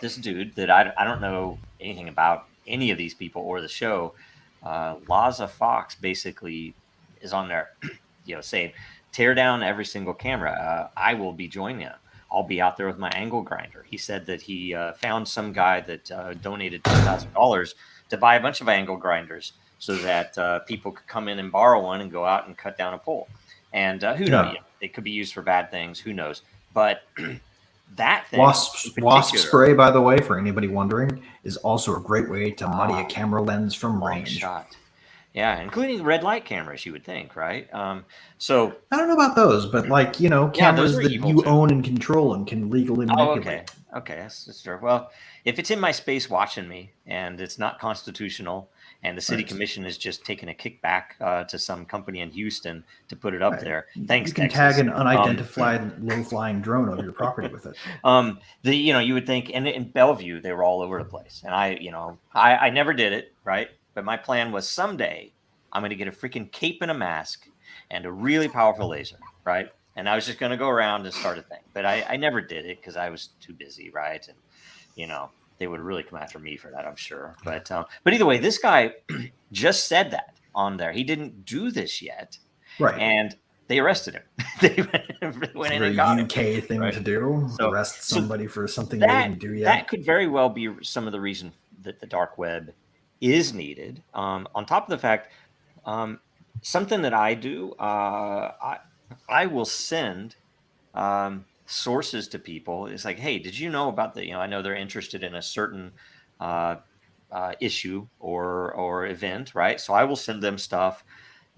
this dude that I don't know anything about any of these people or the show, Laza Fox, basically is on there, saying, tear down every single camera. I will be joining them. I'll be out there with my angle grinder. He said that he found some guy that donated $2,000 to buy a bunch of angle grinders so that people could come in and borrow one and go out and cut down a pole. And who knows? It could be used for bad things. Who knows? But that thing, wasp spray, by the way, for anybody wondering, is also a great way to muddy a camera lens from range. Shot. Yeah, including red light cameras, you would think, right? So I don't know about those, but like, you know, yeah, those cameras are that evil you too. own and control and can legally Oh, manipulate. okay, that's true. Well, if it's in my space watching me and it's not constitutional, and the city Right. commission is just taking a kickback to some company in Houston to put it up Right. there, You thanks, can Texas. tag an unidentified low-flying drone over your property with it. You would think, and in Bellevue, they were all over the place. And I never did it, right? But my plan was someday I'm going to get a freaking cape and a mask and a really powerful laser, right? And I was just going to go around and start a thing. But I never did it because I was too busy, right? And, they would really come after me for that, I'm sure. But either way, this guy just said that on there. He didn't do this yet. Right. And they arrested him. They went in and got him. UK thing right? to do. So- Arrest so somebody for something they didn't do yet. That could very well be some of the reason that the dark web is needed. On top of the fact, something that I do, I will send sources to people. It's like, hey, did you know about I know they're interested in a certain issue or event, right? So I will send them stuff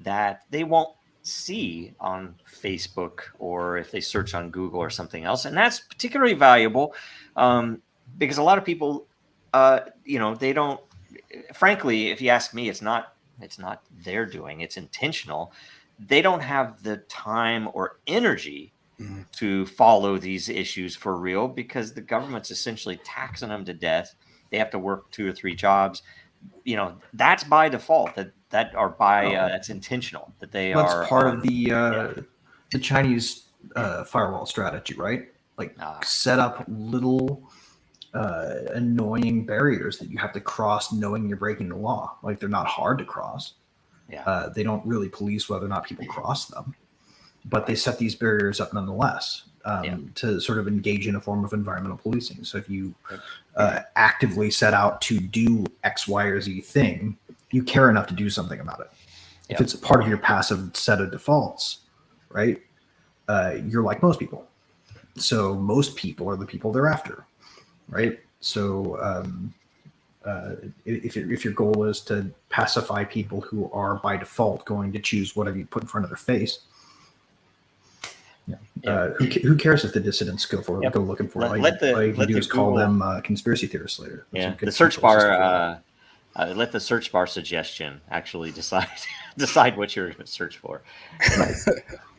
that they won't see on Facebook or if they search on Google or something else. And that's particularly valuable because a lot of people, they don't, frankly, if you ask me, it's not their doing, it's intentional. They don't have the time or energy to follow these issues for real because the government's essentially taxing them to death. They have to work 2 or 3 jobs. That's by default. That's intentional. That they That's are part of the Chinese firewall strategy, right? Like set up little annoying barriers that you have to cross knowing you're breaking the law. Like they're not hard to cross. Yeah. They don't really police whether or not people cross them, but they set these barriers up nonetheless to sort of engage in a form of environmental policing. So if you actively set out to do X, Y, or Z thing, you care enough to do something about it. If it's part of your passive set of defaults, right? You're like most people. So most people are the people they're after, right? So if your goal is to pacify people who are by default going to choose whatever you put in front of their face, who cares if the dissidents go looking for it? All you can do is call them conspiracy theorists later. The search bar. Let the search bar suggestion actually decide what you're going to search for.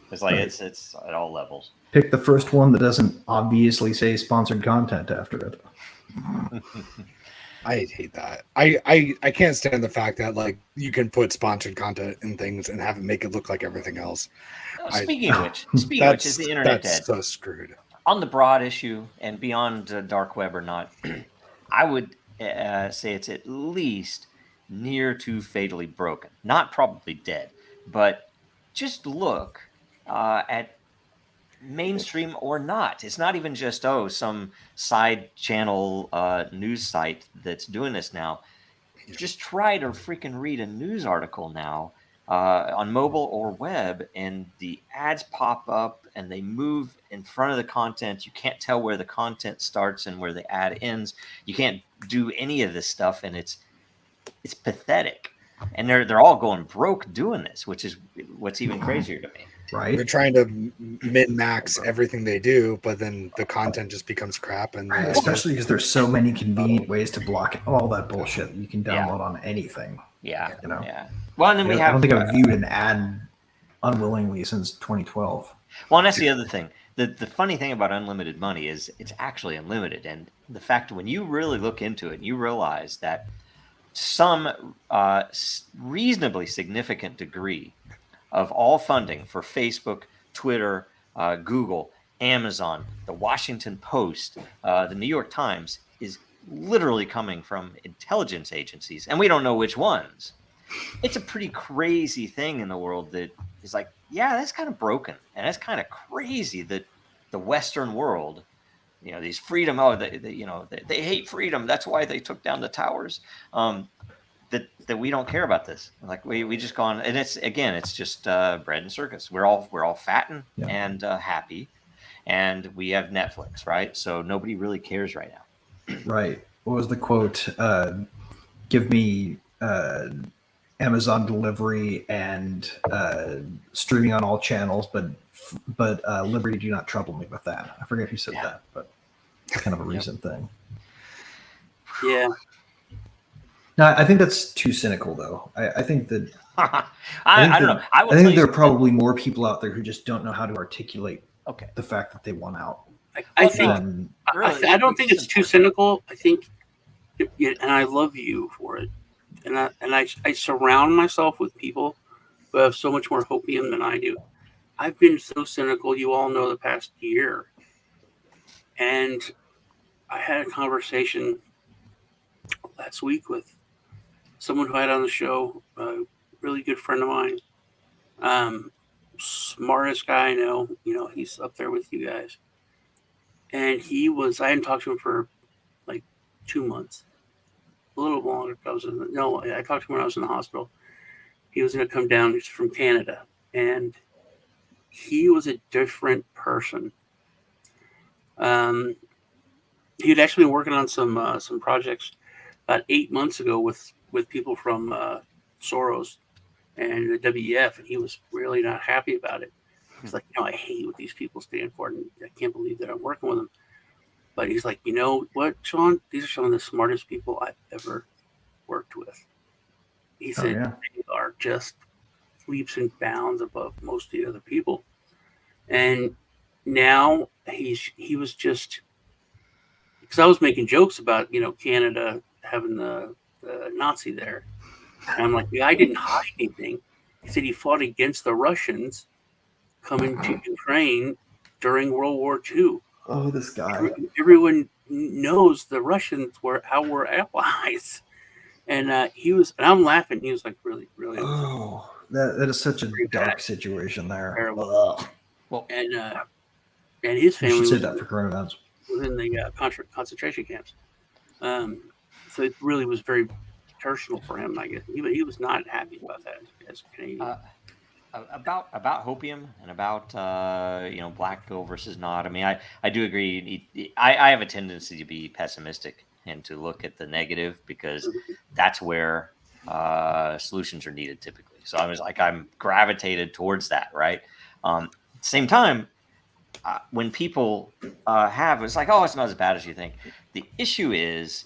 It's like it's at all levels. Pick the first one that doesn't obviously say sponsored content after it. I hate that. I can't stand the fact that like you can put sponsored content in things and have it make it look like everything else. Speaking of which, is the internet that's dead? so screwed. On the broad issue and beyond dark web or not, I would say it's at least near to fatally broken. Not probably dead, but just look at mainstream or not. It's not even just some side channel news site that's doing this now. Just try to freaking read a news article now on mobile or web, and the ads pop up and they move in front of the content. You can't tell where the content starts and where the ad ends. You can't do any of this stuff, and it's pathetic. And they're all going broke doing this, which is what's even crazier to me. Right. They're trying to min-max everything they do, but then the content just becomes crap. And especially because there's so many convenient ways to block it. All that bullshit you can download on anything. Yeah. Yeah. Well, and then we have. I don't think I've viewed an ad unwillingly since 2012. Well, and that's the other thing. The funny thing about unlimited money is it's actually unlimited, and the fact when you really look into it, you realize that some reasonably significant degree of all funding for Facebook, Twitter, Google, Amazon, the Washington Post, the New York Times is literally coming from intelligence agencies, and we don't know which ones. It's a pretty crazy thing in the world that is like, yeah, that's kind of broken, and that's kind of crazy that the Western world, these freedom, they hate freedom. That's why they took down the towers. That we don't care about this. Like we just gone, and it's just bread and circus. We're all fat and happy, and we have Netflix, right? So nobody really cares right now. Right. What was the quote? Give me Amazon delivery and streaming on all channels, but Liberty do not trouble me with that. I forget who said that, but it's kind of a recent thing. Yeah. No, I think that's too cynical, though. I think that I don't know. I will think tell you there are something. probably more people out there who just don't know how to articulate Okay. the fact that they want out. I think than- I don't think it's too cynical. I think, and I love you for it, and I surround myself with people who have so much more hopium than I do. I've been so cynical. You all know the past year, and I had a conversation last week with someone who I had on the show, a really good friend of mine, smartest guy I know. You know, he's up there with you guys. And I hadn't talked to him for like 2 months, a little longer. I talked to him when I was in the hospital. He was going to come down. He's from Canada, and he was a different person. He had actually been working on some projects about 8 months ago with people from Soros and the WEF, and he was really not happy about it. He's like, I hate what these people stand for, and I can't believe that I'm working with them. But he's like, you know what, Sean? These are some of the smartest people I've ever worked with. He said they are just leaps and bounds above most of the other people. And now he was just, because I was making jokes about, Canada having the Nazi there. And I'm like, I didn't hide anything. He said he fought against the Russians coming to Ukraine during World War II. Oh, this guy. Everyone knows the Russians were our allies. And I'm laughing. He was like, really, really. Oh, that is such a dark situation there. Terrible. Well, and his family was that for current events. Was in the concentration camps. So it really was very personal for him, I guess. He was not happy about that as a Canadian. About hopium and about black pill versus not. I mean, I do agree. I have a tendency to be pessimistic and to look at the negative because that's where solutions are needed typically. So I'm gravitated towards that, right? Same time, when people it's like, oh, it's not as bad as you think. The issue is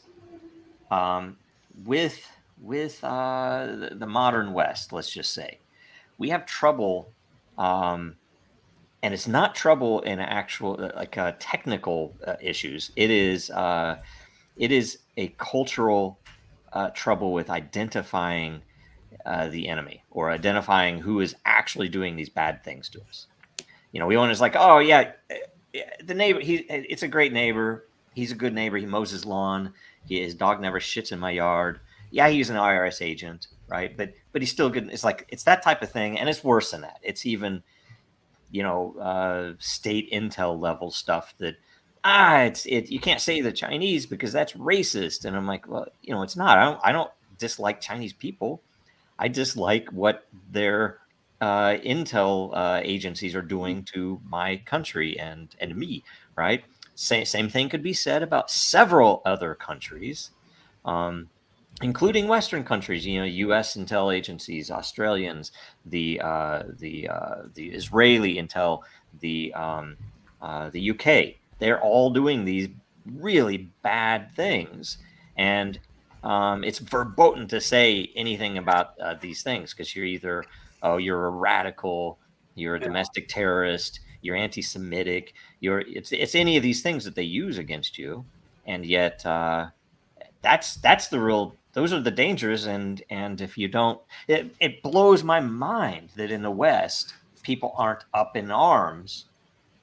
with the modern West, let's just say. We have trouble, and it's not trouble in actual technical issues. It is a cultural trouble with identifying the enemy or identifying who is actually doing these bad things to us. We want to like, oh yeah, the neighbor. It's a great neighbor. He's a good neighbor. He mows his lawn. His dog never shits in my yard. Yeah, he's an IRS agent, right? But he's still good. It's that type of thing, and it's worse than that. It's even, state intel level stuff that you can't say the Chinese because that's racist. And I'm like, well, it's not. I don't dislike Chinese people. I dislike what their intel agencies are doing to my country and me, right? Same thing could be said about several other countries. Including Western countries, U.S. intel agencies, Australians, the Israeli intel, the UK. They're all doing these really bad things, and it's verboten to say anything about these things because you're either you're a radical, you're a domestic terrorist, you're anti-Semitic, it's any of these things that they use against you, and yet that's the real. Those are the dangers, and if you don't, it blows my mind that in the West, people aren't up in arms,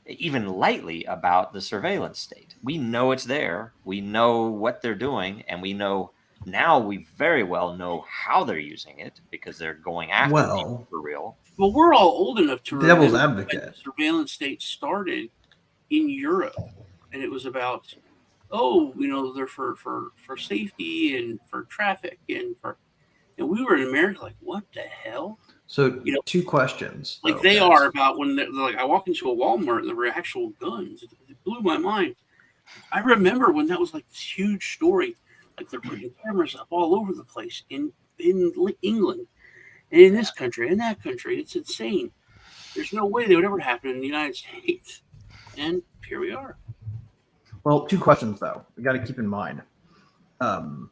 even lightly, about the surveillance state. We know it's there. We know what they're doing, and we know now we very well know how they're using it because they're going after people for real. Well, we're all old enough to remember devil's advocate. when the surveillance state started in Europe, and it was about, they're for safety and for traffic and we were in America like, what the hell? So two questions. Like they are about when they're like, I walk into a Walmart and there were actual guns. It blew my mind. I remember when that was like this huge story. Like they're putting cameras up all over the place in England. And in this country, in that country, it's insane. There's no way that would ever happen in the United States. And here we are. Well, two questions though. We got to keep in mind. You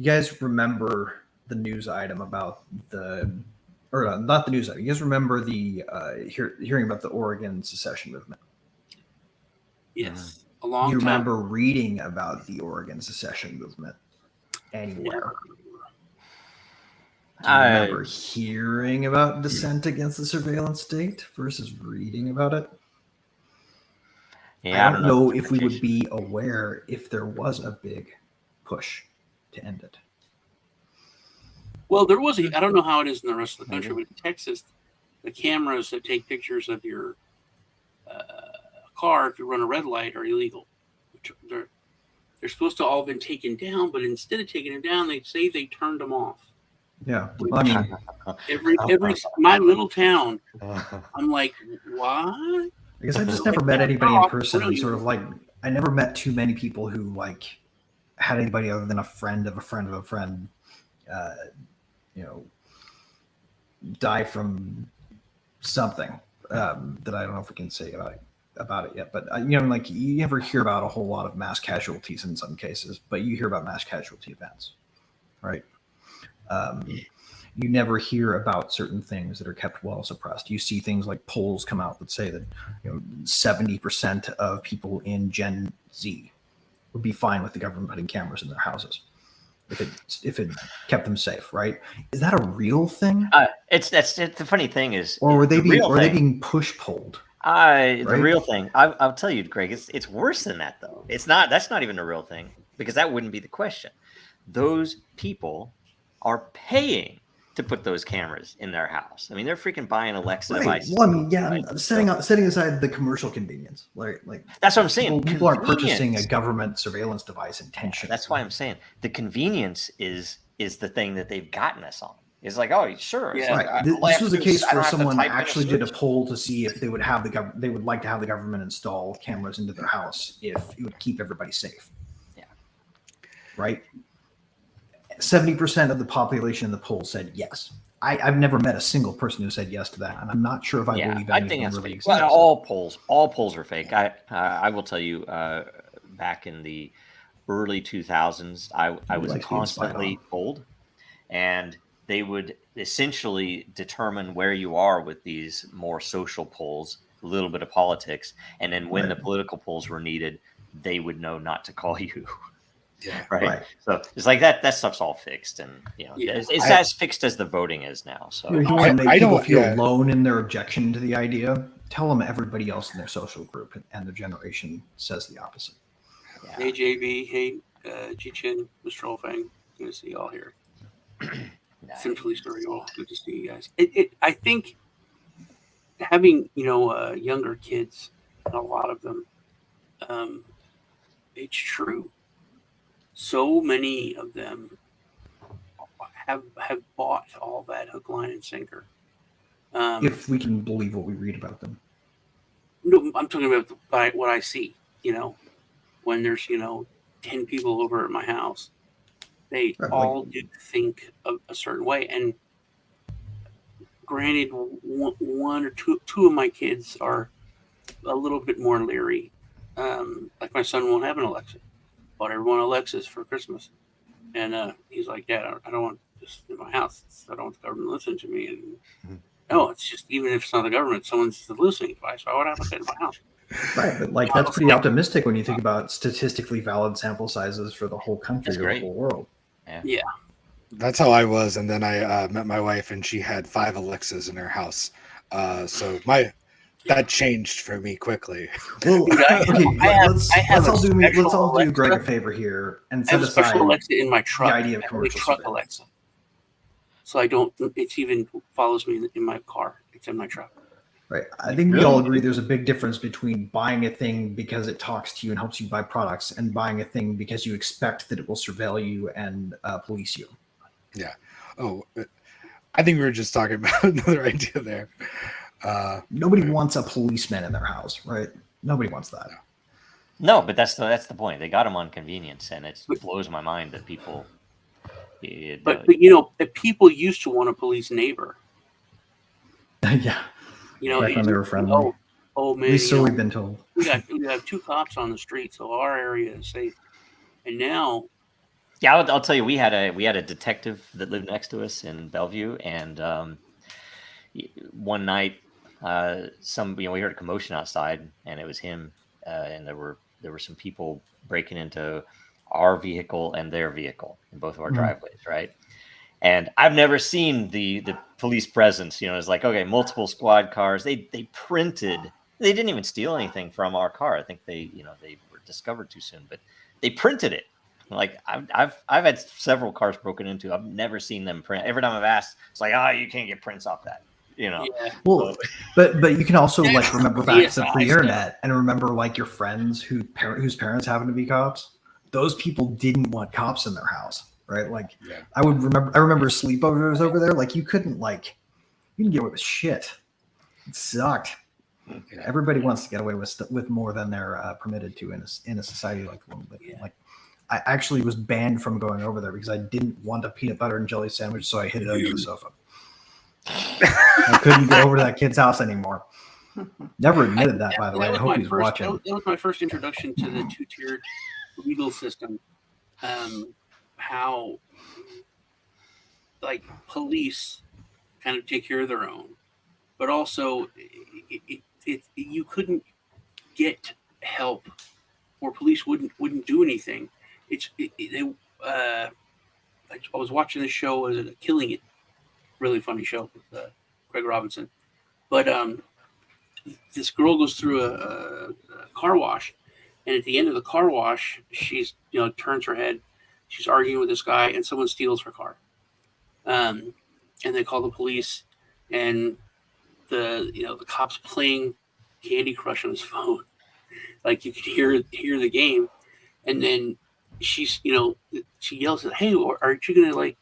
guys remember the news item about not the news item. You guys remember the hearing about the Oregon secession movement? Yes, a long Do you time. remember reading about the Oregon secession movement anywhere? Do you remember hearing about dissent against the surveillance state versus reading about it? Yeah, I don't know if we would be aware if there was a big push to end it. Well, there was I don't know how it is in the rest of the country, but in Texas, the cameras that take pictures of your car if you run a red light are illegal. They're supposed to all have been taken down, but instead of taking them down, they say they turned them off. Yeah, I mean, every my little town, I'm like, what? I guess I just never met anybody in person. And sort of like, I never met too many people who like had anybody other than a friend of a friend of a friend, die from something that I don't know if we can say about it yet. But like you never hear about a whole lot of mass casualties in some cases, but you hear about mass casualty events, right? You never hear about certain things that are kept well suppressed. You see things like polls come out that say that 70% of people in Gen Z would be fine with the government putting cameras in their houses if it kept them safe, right? Is that a real thing? It's the funny thing is, or were they being push pulled? The real thing. I'll tell you, Greg. It's worse than that though. It's not. That's not even a real thing because that wouldn't be the question. Those people are paying to put those cameras in their house. I mean, they're freaking buying Alexa devices. Well, I mean, yeah, right? setting aside the commercial convienience, like that's what I'm saying. People aren't purchasing a government surveillance device intentionally. That's why I'm saying the convenience is the thing that they've gotten us on. It's like, oh, sure. Yeah. Right. This was a case where someone actually did a poll to see if they would they would like to have the government install cameras into their house if it would keep everybody safe. Yeah. Right. 70% of the population in the poll said yes. I've never met a single person who said yes to that, and I'm not sure if I believe any of them really exists. Well, all polls are fake. I will tell you, back in the early 2000s, I was constantly polled, and they would essentially determine where you are with these more social polls, a little bit of politics, and then when the political polls were needed, they would know not to call you. Yeah. Right. So it's like that stuff's all fixed, and it's as fixed as the voting is now. So you want to make people feel alone in their objection to the idea. Tell them everybody else in their social group and their generation says the opposite. Yeah. Hey JB, hey G-Chin, Mr. Olfang, good to see you all here. Simply story, all good to see you guys. I think having younger kids, a lot of them, it's true. So many of them have bought all that hook, line, and sinker. If we can believe what we read about them. No, I'm talking about what I see. When there's 10 people over at my house, they all do think a certain way. And granted, one or two of my kids are a little bit more leery. Like my son won't have an Alexa. Bought everyone Alexas for Christmas, and he's like, Dad, I don't want this in my house. I don't want the government listening to me. And no, it's just even if it's not the government, someone's listening device. Why would I have that in my house? Right, but that's pretty optimistic when you think about statistically valid sample sizes for the whole country or the whole world. Yeah, that's how I was, and then I met my wife, and she had 5 Alexas in her house. So that changed for me quickly. Well, let's all do Greg a favor here and set aside Alexa in my truck. The idea of commercial truck Alexa. So I don't. It even follows me in my car. It's in my truck. Right. I think we all agree there's a big difference between buying a thing because it talks to you and helps you buy products, and buying a thing because you expect that it will surveil you and police you. Yeah. Oh, I think we were just talking about another idea there. Nobody wants a policeman in their house, right? Nobody wants that. No, but that's the point. They got them on convenience, and it blows my mind that people But you know, people used to want a police neighbor. Yeah. You know, Back when they were friendly. Oh man, At least so you know, we've been told. we have 2 cops on the street, so our area is safe. And now, Yeah, I'll tell you, we had a detective that lived next to us in Bellevue, and one night, we heard a commotion outside, and it was him, and there were some people breaking into our vehicle and their vehicle in both of our driveways, right? And I've never seen the police presence. It's like, okay, multiple squad cars. They printed. They didn't even steal anything from our car. I think they were discovered too soon, but they printed it. Like I've had several cars broken into. I've never seen them print. Every time I've asked, it's like, you can't get prints off that. yeah. Well, but you can also like remember back to CSI pre-internet and remember like your friends whose parents happen to be cops. Those people didn't want cops in their house, right? Like I remember sleepovers over there. Like you didn't get away with shit. It sucked. Yeah. Everybody wants to get away with more than they're permitted to in a society like the one we live in. Like I actually was banned from going over there because I didn't want a peanut butter and jelly sandwich, so I hid it under the sofa. I couldn't get over to that kid's house anymore. Never admitted that, by the way. I hope he's watching. That was my first introduction to the 2-tiered legal system. How like police kind of take care of their own, but also you couldn't get help, or police wouldn't do anything. I was watching this show, was it Killing It? Really funny show with Craig Robinson. But this girl goes through a car wash, and at the end of the car wash, she's turns her head, she's arguing with this guy, and someone steals her car. And they call the police, and the cops playing Candy Crush on his phone, like you could hear the game, and then she yells at, "Hey, aren't you gonna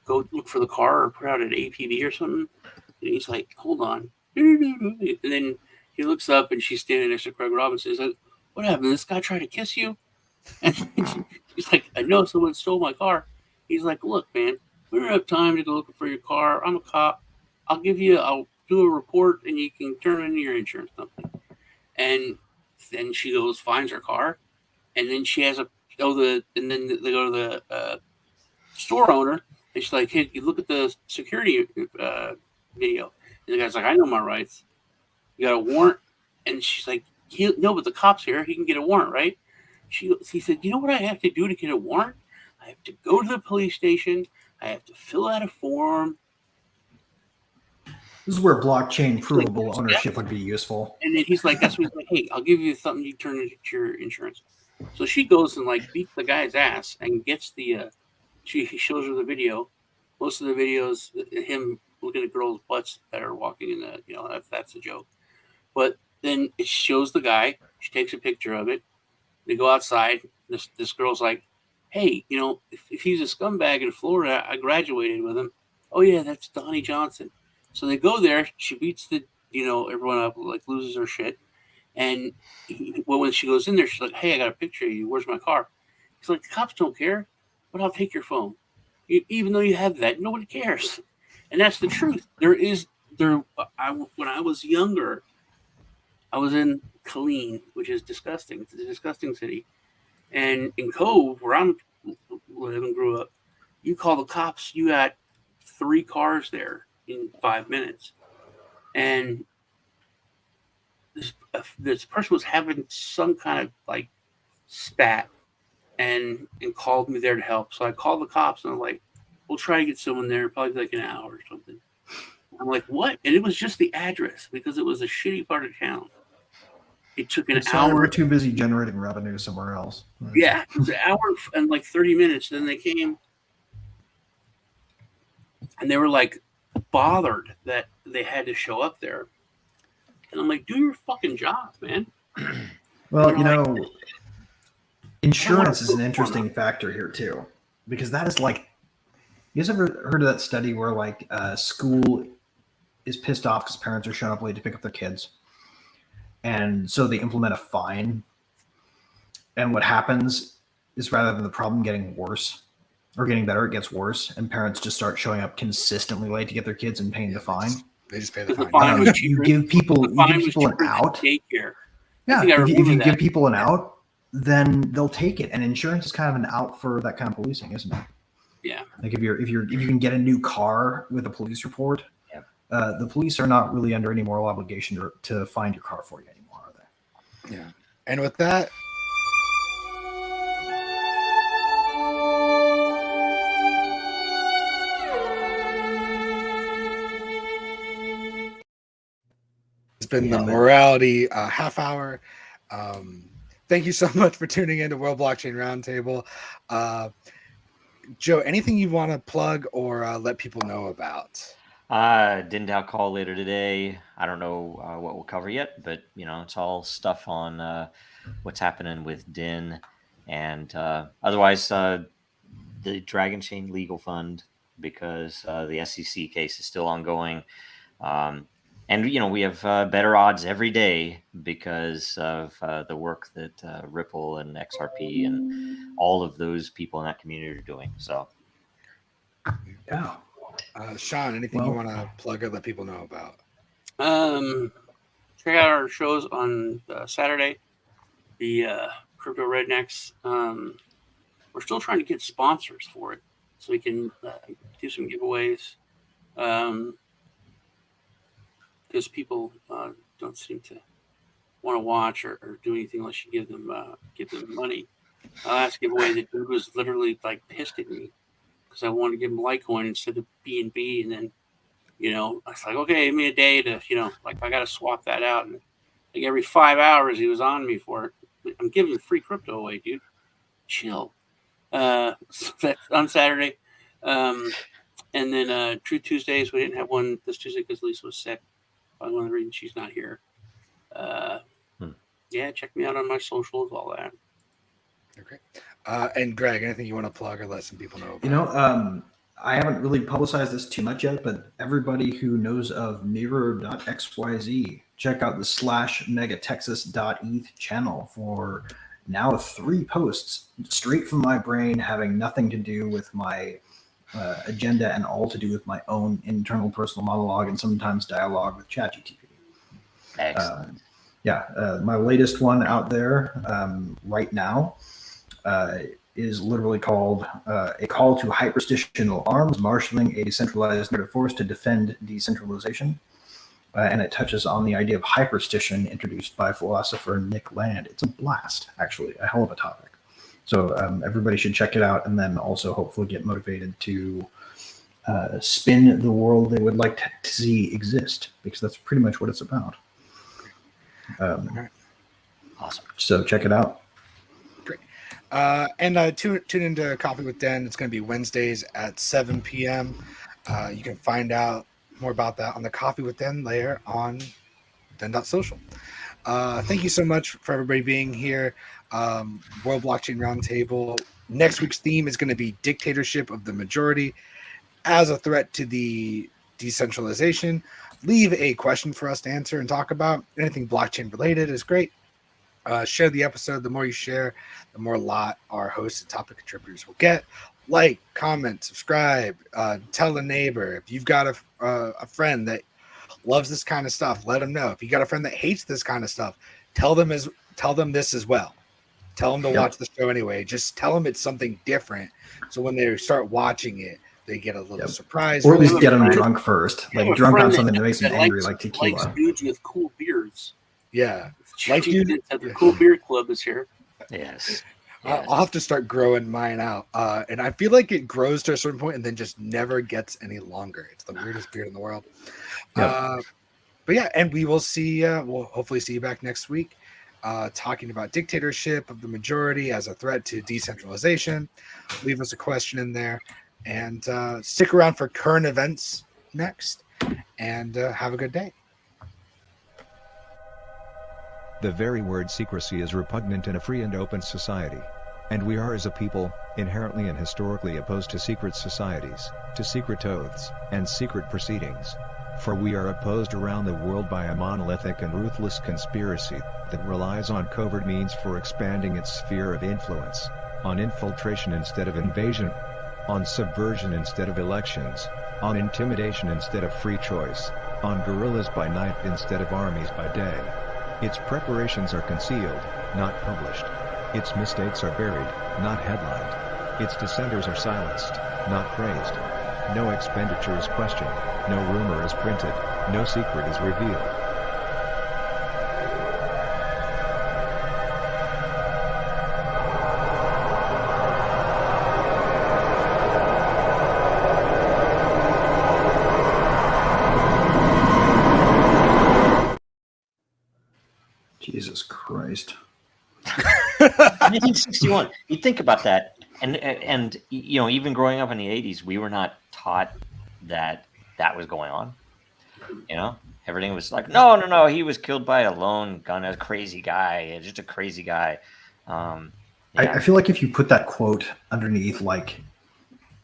go look for the car or put out an APB or something?" And he's like, "Hold on." And then he looks up and she's standing next to Craig Robinson. He's like, "What happened? This guy tried to kiss you?" And he's like, "I know someone stole my car." He's like, "Look, man, we don't have time to go looking for your car. I'm a cop. I'll do a report and you can turn it into your insurance company." And then she goes, finds her car, and then she has and then they go to the store owner, and she's like, "Hey, you look at the security video." And the guy's like, "I know my rights. You got a warrant?" And she's like, "No, but the cop's here. He can get a warrant, right?" He said, "You know what I have to do to get a warrant? I have to go to the police station. I have to fill out a form." This is where blockchain provable ownership would be useful. And then he's like, "That's what he's like. Hey, I'll give you something you turn into your insurance." So she goes and beats the guy's ass and gets the. He shows her the video. Most of the videos, him looking at girls' butts that are walking in the, that's a joke. But then it shows the guy. She takes a picture of it. They go outside. This girl's like, "Hey, if he's a scumbag in Florida, I graduated with him." "Oh yeah, that's Donnie Johnson." So they go there. She beats everyone up, loses her shit. And when she goes in there, she's like, "Hey, I got a picture of you. Where's my car?" He's like, "The cops don't care, but I'll take your phone. Even though you have that, nobody cares." And that's the truth. When I was younger, I was in Killeen, which is disgusting. It's a disgusting city. And in Cove, where I'm living and grew up, you call the cops, you got 3 cars there in 5 minutes. And this person was having some kind of spat and called me there to help. So I called the cops and I'm like, "We'll try to get someone there, probably an hour or something." I'm like, "What?" And it was just the address because it was a shitty part of town. It took an hour. We're too busy generating revenue somewhere else. Yeah, it was an hour and 30 minutes. Then they came and they were bothered that they had to show up there. And I'm like, "Do your fucking job, man." Well, insurance is an interesting factor here too, because that is you guys ever heard of that study where school is pissed off because parents are showing up late to pick up their kids, and so they implement a fine, and what happens is rather than the problem getting worse, or getting better. It gets worse, and parents just start showing up consistently late to get their kids and paying the fine. They just pay the The fine. fine was You cheaper. give people The fine was an cheaper than out. daycare. Yeah, think I if you remember give that. people an out, then they'll take it. And insurance is kind of an out for that kind of policing, isn't it? Yeah. Like if you can get a new car with a police report, Yeah. The police are not really under any moral obligation to find your car for you anymore, are they? Yeah. And with that, it's been the morality half hour. Thank you so much for tuning in to World Blockchain Roundtable. Joe, anything you want to plug or let people know about? DIN call later today. I don't know what we'll cover yet, but it's all stuff on what's happening with DIN, and otherwise the Dragon Chain Legal Fund, because the SEC case is still ongoing. And we have better odds every day because of the work that Ripple and XRP and all of those people in that community are doing. So, Yeah. Sean, anything you want to plug or let people know about? Check out our shows on Saturday. The Crypto Rednecks. We're still trying to get sponsors for it so we can do some giveaways. Because people don't seem to want to watch or do anything unless you give them money. Last giveaway, the dude was literally like pissed at me because I wanted to give him Litecoin instead of BNB, and then I was like, okay, give me a day to like I got to swap that out, and like every 5 hours he was on me for it. I'm giving free crypto away, dude. Chill. So that's on Saturday, and then True Tuesdays. We didn't have one this Tuesday because Lisa was sick. One of the reasons she's not here. Yeah, check me out on my socials, all that. Okay. And Greg, anything you want to plug or let some people know about? I haven't really publicized this too much yet, but everybody who knows of mirror.xyz, check out the /megatexas.eth channel for now 3 posts straight from my brain, having nothing to do with my agenda and all to do with my own internal personal monologue and sometimes dialogue with ChatGPT. Excellent. My latest one out there right now is literally called A Call to Hyperstitional Arms, Marshalling a Decentralized Narrative Force to Defend Decentralization. And it touches on the idea of hyperstition introduced by philosopher Nick Land. It's a blast, actually, a hell of a topic. So everybody should check it out, and then also hopefully get motivated to spin the world they would like to see exist, because that's pretty much what it's about. Awesome. So check it out. Great. And tune into Coffee with Den. It's going to be Wednesdays at 7 p.m. You can find out more about that on the Coffee with Den layer on den.social. Thank you so much for everybody being here. World Blockchain Roundtable. Next week's theme is going to be dictatorship of the majority as a threat to the decentralization. Leave a question for us to answer and talk about. Anything blockchain related is great. Share the episode. The more you share, the more lot our hosts and topic contributors will get. Like, comment, subscribe, tell a neighbor. If you've got a friend that loves this kind of stuff, let them know. If you got a friend that hates this kind of stuff, tell them this as well. Tell them to watch the show anyway. Just tell them it's something different. So when they start watching it, they get a little surprised. Or at least get them drunk first. Like drunk on something that makes them angry, like tequila. Likes dudes with cool beards. Yeah. Like dudes at the Cool Beard Club is here. Yes. I'll have to start growing mine out. And I feel like it grows to a certain point and then just never gets any longer. It's the weirdest beard in the world. But yeah, and we will see, we'll hopefully see you back next week talking about dictatorship of the majority as a threat to decentralization. Leave us a question in there and stick around for current events next, and have a good day. The very word secrecy is repugnant in a free and open society. And we are as a people, inherently and historically opposed to secret societies, to secret oaths, and secret proceedings. For we are opposed around the world by a monolithic and ruthless conspiracy that relies on covert means for expanding its sphere of influence, on infiltration instead of invasion. on subversion instead of elections, on intimidation instead of free choice, on guerrillas by night instead of armies by day. Its preparations are concealed, not published. Its mistakes are buried, not headlined. Its dissenters are silenced, not praised. No expenditure is questioned, no rumor is printed, no secret is revealed. Jesus Christ. 1961. You think about that, and you know, even growing up in the 80s, we were not taught that was going on. You know, everything was like, no, he was killed by a lone gun, a crazy guy, just a crazy guy. I feel like if you put that quote underneath, like,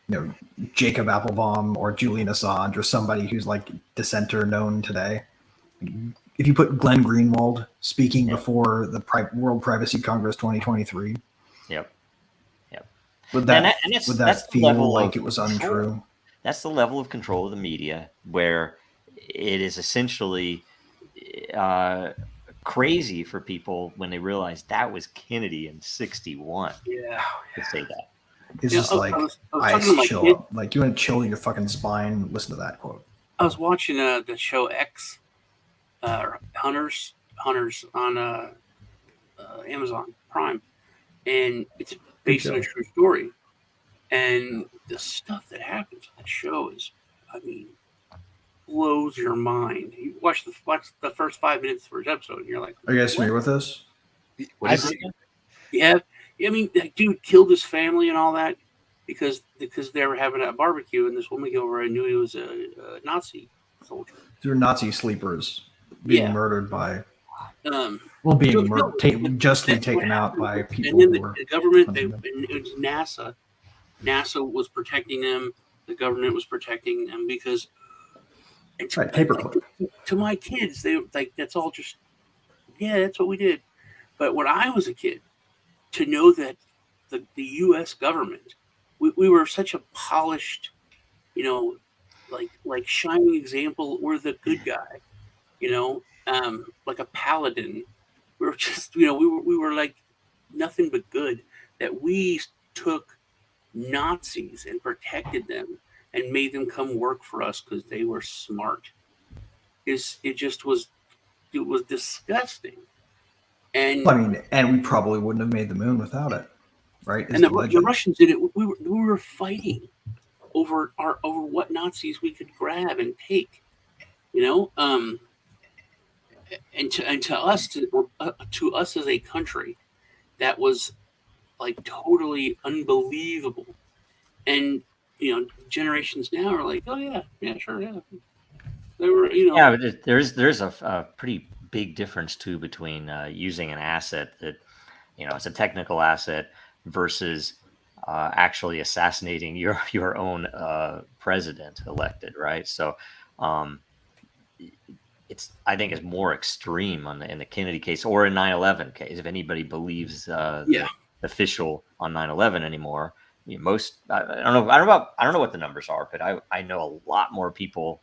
you know, Jacob Applebaum or Julian Assange or somebody who's like dissenter known today, if you put Glenn Greenwald speaking before the World Privacy Congress 2023, would that that's feel like it was untrue? That's the level of control of the media where it is essentially crazy for people when they realize that was Kennedy in 61. Yeah, to say that. It's just like, ice chill up. Like, you want to chill your fucking spine, listen to that quote. I was watching the show X, Hunters on Amazon Prime, and it's based on a true story. And the stuff that happens on that show is, I mean, blows your mind. You watch the first 5 minutes for each episode, and you're like, are you guys familiar with this? Yeah. I mean, that dude killed his family and all that because they were having a barbecue, and this woman came over and knew he was a Nazi soldier. They're Nazi sleepers being murdered by, being murdered, justly taken out by people. And then the government, it was NASA. NASA was protecting them. The government was protecting them because, paperclip. To my kids, they like, that's all just, that's what we did. But when I was a kid, to know that the U.S. government, we were such a polished, you know, like shining example. We're the good guy, you know, like a paladin. We were just, you know, we were like nothing but good. That we took Nazis and protected them and made them come work for us because they were smart. It was disgusting. And I mean, and we probably wouldn't have made the moon without it, right? And the Russians did it. We were fighting over what Nazis we could grab and take, you know. And to us as a country, that was like totally unbelievable. And you know, generations now are like, oh yeah, sure, yeah. They were, you know. Yeah, but there's a pretty big difference too between using an asset that, you know, it's a technical asset versus actually assassinating your own president elected, right? So I think it's more extreme in the Kennedy case or in 9/11 case, if anybody believes the official on 9/11 anymore. I mean, I don't know what the numbers are, but I know a lot more people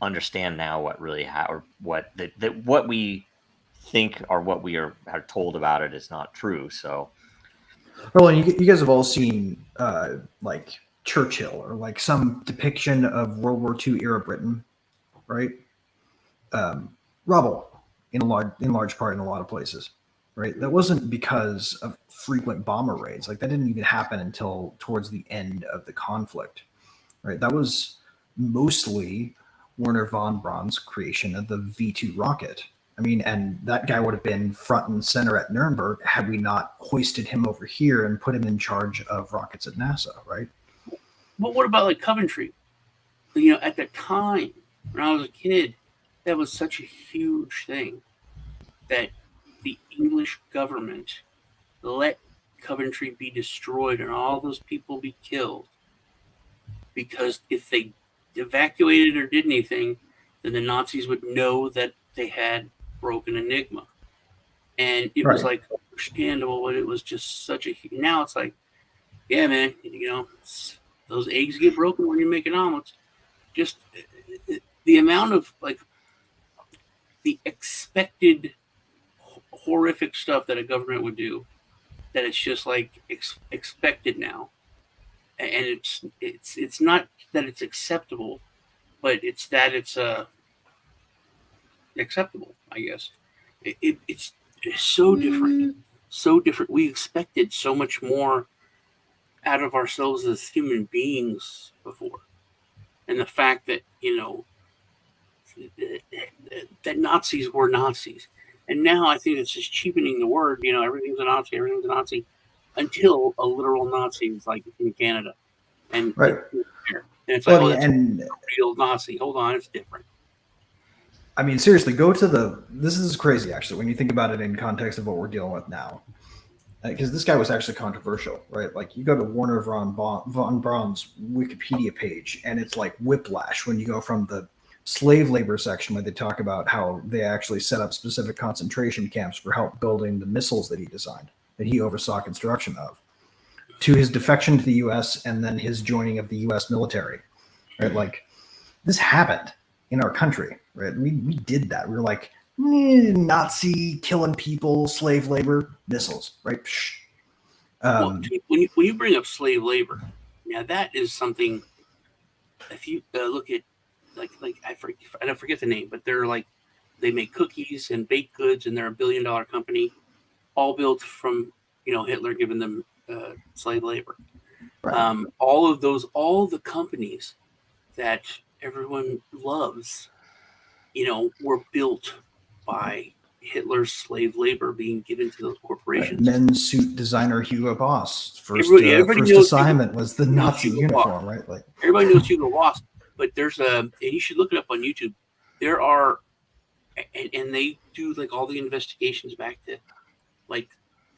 understand now what really or what what we think or what we are told about it is not true. So, well, and you guys have all seen like Churchill or like some depiction of World War II era Britain, right? Rubble in large part in a lot of places, right? That wasn't because of frequent bomber raids. Like, that didn't even happen until towards the end of the conflict, right? That was mostly Werner von Braun's creation of the V2 rocket. I mean, and that guy would have been front and center at Nuremberg had we not hoisted him over here and put him in charge of rockets at NASA, right? But what about like Coventry? You know, at the time when I was a kid, that was such a huge thing that the English government let Coventry be destroyed and all those people be killed. Because if they evacuated or did anything, then the Nazis would know that they had broken Enigma. And it was like understandable, but it was just such a... Now it's like, yeah, man, you know, those eggs get broken when you're making omelets. Just the amount of like the expected horrific stuff that a government would do, that it's just like expected now, and it's not that it's acceptable, but it's that it's acceptable, I guess. It's so different, so different. We expected so much more out of ourselves as human beings before, and the fact that that Nazis were Nazis, and now I think it's just cheapening the word. Everything's a Nazi, everything's a Nazi, until a literal Nazi is like in Canada, and Right. it's like, and a real Nazi. Hold on, it's different. I mean, seriously, go to this is crazy, actually, when you think about it in context of what we're dealing with now. Because this guy was actually controversial, right? Like, you go to Werner von Braun's Wikipedia page, and it's like whiplash when you go from the slave labor section, where they talk about how they actually set up specific concentration camps for help building the missiles that he designed, that he oversaw construction of, to his defection to the U.S. and then his joining of the U.S. military, right? Like, this happened in our country, right? We did that. We were like, Nazi, killing people, slave labor, missiles, right? When you bring up slave labor, now that is something. If you look at like I forget the name, but they're like, they make cookies and baked goods, and they're $1 billion company, all built from Hitler giving them slave labor. Right. All the companies that everyone loves, were built by Hitler's slave labor being given to those corporations. Right. Men's suit designer Hugo Boss first knows assignment was the Nazi uniform, right? Like, everybody knows Hugo Boss, but there's and you should look it up on YouTube. There are, and they do like all the investigations back to like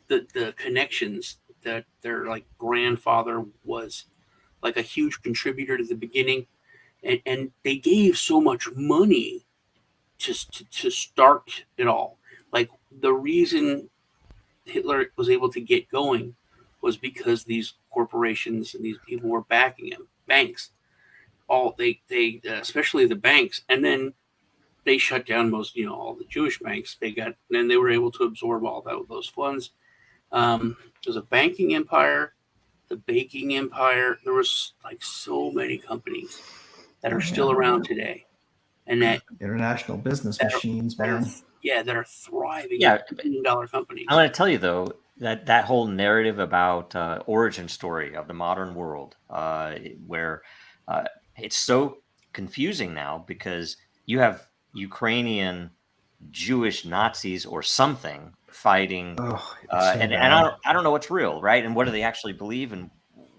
the connections that their like grandfather was like a huge contributor to the beginning, and they gave so much money to start it all. Like, the reason Hitler was able to get going was because these corporations and these people were backing him. Banks, they especially the banks, and then they shut down most, all the Jewish banks. Then they were able to absorb all those funds. There's a banking empire, the baking empire. There was like so many companies that are still around today, and that international business machines, man. That are thriving. Yeah, $1 billion companies. I want to tell you though that whole narrative about origin story of the modern world, where it's so confusing now because you have Ukrainian Jewish Nazis or something fighting, and I don't know what's real, right? And what do they actually believe, and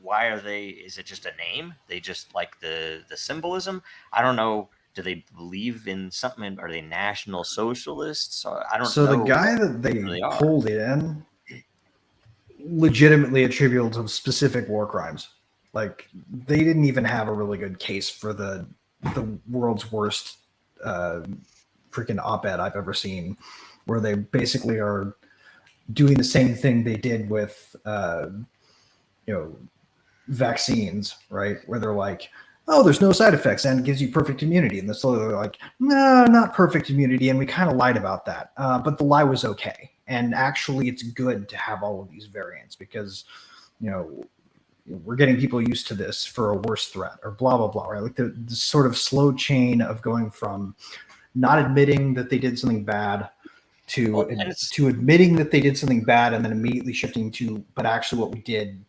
why are they? Is it just a name? They just like the symbolism? I don't know. Do they believe in something? Are they National Socialists? I don't know. So the guy that they pulled in legitimately attributable to specific war crimes. Like, they didn't even have a really good case for the world's worst freaking op-ed I've ever seen, where they basically are doing the same thing they did with vaccines, right? Where they're like, oh, there's no side effects and it gives you perfect immunity. And they're like, no, not perfect immunity. And we kind of lied about that. But the lie was okay. And actually, it's good to have all of these variants because, we're getting people used to this for a worse threat or blah, blah, blah, right? Like the sort of slow chain of going from not admitting that they did something bad to admitting that they did something bad and then immediately shifting to, but actually what we did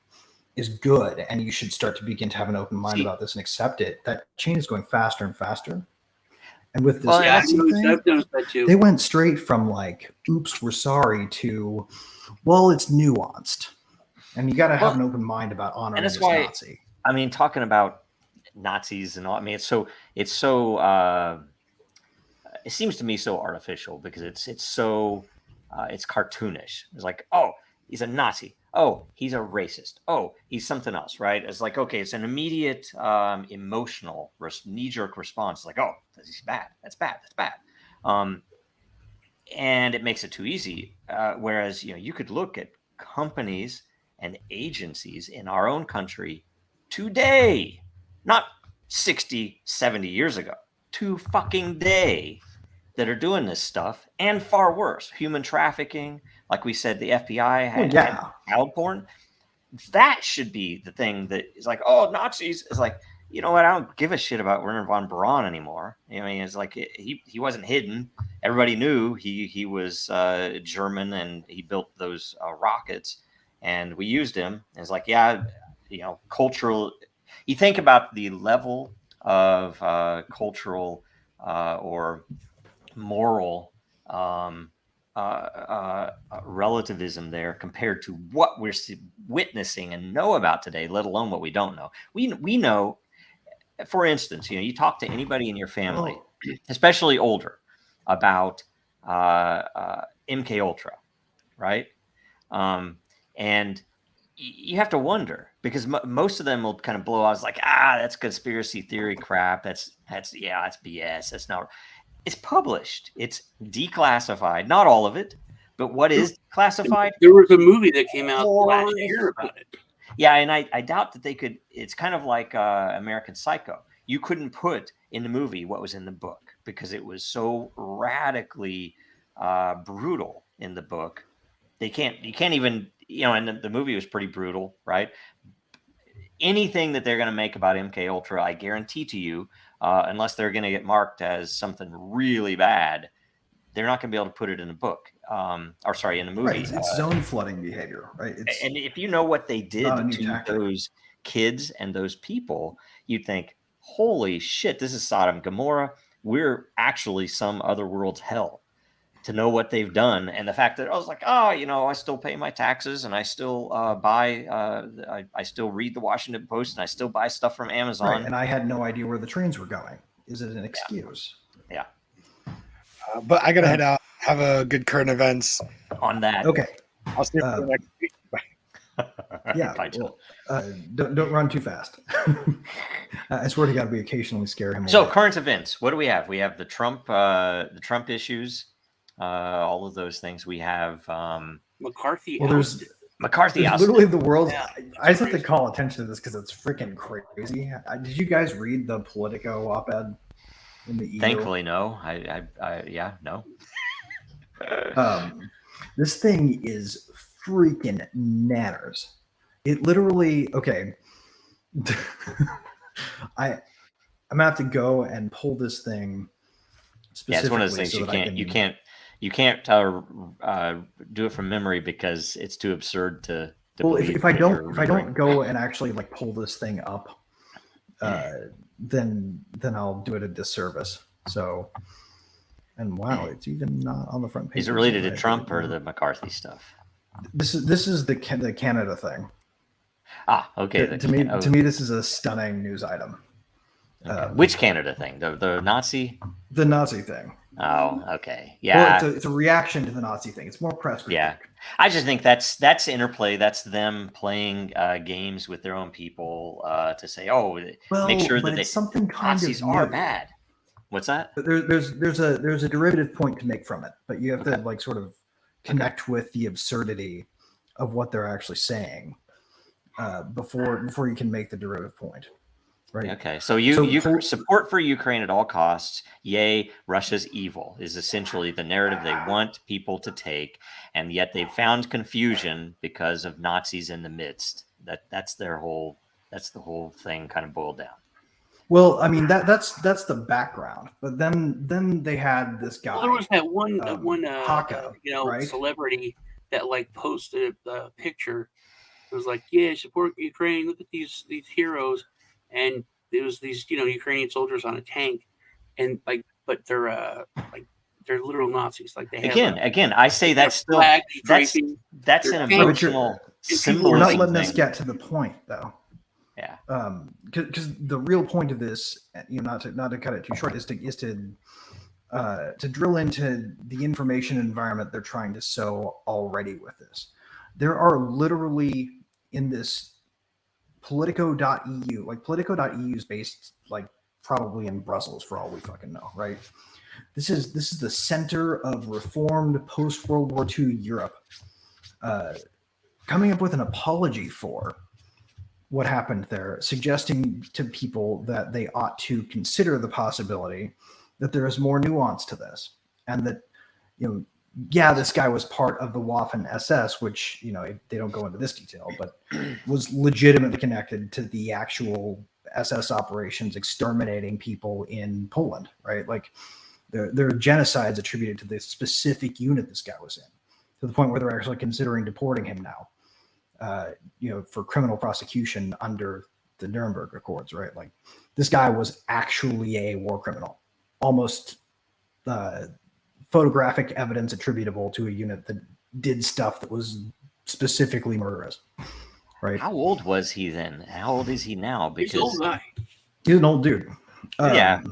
is good, and you should start to begin to have an open mind about this and accept it. That chain is going faster and faster. And with this Nazi thing, they went straight from like, oops, we're sorry, to, well, it's nuanced. And you got to have an open mind about honoring this Nazi. I mean, talking about Nazis and all, I mean, it seems to me so artificial because it's so it's cartoonish. It's like, oh, he's a Nazi. Oh, he's a racist. Oh, he's something else, right? It's like, okay, it's an immediate emotional knee-jerk response. Like, oh, he's bad. That's bad. That's bad. And it makes it too easy. Whereas, you could look at companies and agencies in our own country today, not 60, 70 years ago, to fucking day that are doing this stuff, and far worse, human trafficking. Like we said, the FBI had child porn. That should be the thing that is like, oh, Nazis. It's like, you know what? I don't give a shit about Werner von Braun anymore. I mean, it's like he wasn't hidden. Everybody knew he was German, and he built those rockets, and we used him. It's like, yeah, cultural. You think about the level of cultural or moral relativism there compared to what we're witnessing and know about today, let alone what we don't know. We know, for instance, you talk to anybody in your family, especially older, about MK Ultra, right? And you have to wonder, because most of them will kind of blow out. It's like, that's conspiracy theory crap. That's BS. That's not. It's published. It's declassified. Not all of it, but what is classified? There was a movie that came out last year about it. Yeah, and I doubt that they could. It's kind of like American Psycho. You couldn't put in the movie what was in the book because it was so radically brutal in the book. You can't even, and the movie was pretty brutal, right? Anything that they're going to make about MK Ultra, I guarantee to you, unless they're going to get marked as something really bad, they're not going to be able to put it in a book, in a movie. Right, it's zone flooding behavior, right? And if you know what they did to those kids and those people, you'd think, holy shit, this is Sodom and Gomorrah. We're actually some other world's hell. To know what they've done, and the fact that I was like, I still pay my taxes, and I still buy, I still read the Washington Post, and I still buy stuff from Amazon. Right, and I had no idea where the trains were going. Is it an excuse? Yeah. But I gotta head out. Have a good current events On that. Okay. I'll see you for the next week. Yeah. Don't run too fast. I swear to God, we occasionally scare him. So current events. What do we have? We have the Trump issues. All of those things. We have McCarthy. Well, there's ousted. literally the world. Yeah, I just have to call attention to this because it's freaking crazy. Did you guys read the Politico op-ed in the EU? Thankfully, no. No. This thing is freaking nanners. It literally, okay. I'm gonna have to go and pull this thing. Yeah, it's one of those things you can't do it from memory because it's too absurd to well, if I don't go and actually like pull this thing up, then I'll do it a disservice. So, and wow, it's even not on the front page. Is it related to Trump or the McCarthy stuff? This is the Canada thing. Okay. To me, this is a stunning news item. Okay. Which Canada thing? The Nazi? The Nazi thing. Oh, okay. Yeah. Well, it's a reaction to the Nazi thing. It's more press critique. Yeah. I just think that's interplay. That's them playing games with their own people to say, make sure that something Nazis are bad. What's that? There's a derivative point to make from it, but you have to like sort of connect with the absurdity of what they're actually saying before you can make the derivative point. Right. Okay. So you support for Ukraine at all costs. Yay, Russia's evil is essentially the narrative they want people to take, and yet they've found confusion because of Nazis in the midst. That's the whole thing kind of boiled down. Well, I mean that's the background, but then they had this guy. Well, there was that one Haka, right? Celebrity that like posted a picture. It was like, yeah, support Ukraine. Look at these heroes. And there was these, Ukrainian soldiers on a tank, and but they're literal Nazis. Like they have again. I say that's still that's an emotional symbolism. We're not letting us get to the point, though. Yeah. Because the real point of this, not to cut it too short, is to drill into the information environment they're trying to sow already with this. There are literally in this Politico.eu, like Politico.eu is based like probably in Brussels for all we fucking know, right? This is the center of reformed post-World War II Europe, coming up with an apology for what happened there, suggesting to people that they ought to consider the possibility that there is more nuance to this, and that, yeah, this guy was part of the Waffen SS, which, they don't go into this detail, but was legitimately connected to the actual SS operations exterminating people in Poland, right? Like, there are genocides attributed to the specific unit this guy was in, to the point where they're actually considering deporting him now, for criminal prosecution under the Nuremberg Accords, right? Like, this guy was actually a war criminal, almost photographic evidence attributable to a unit that did stuff that was specifically murderous, right? How old was he then? How old is he now? He's an old guy. He's an old dude. Yeah,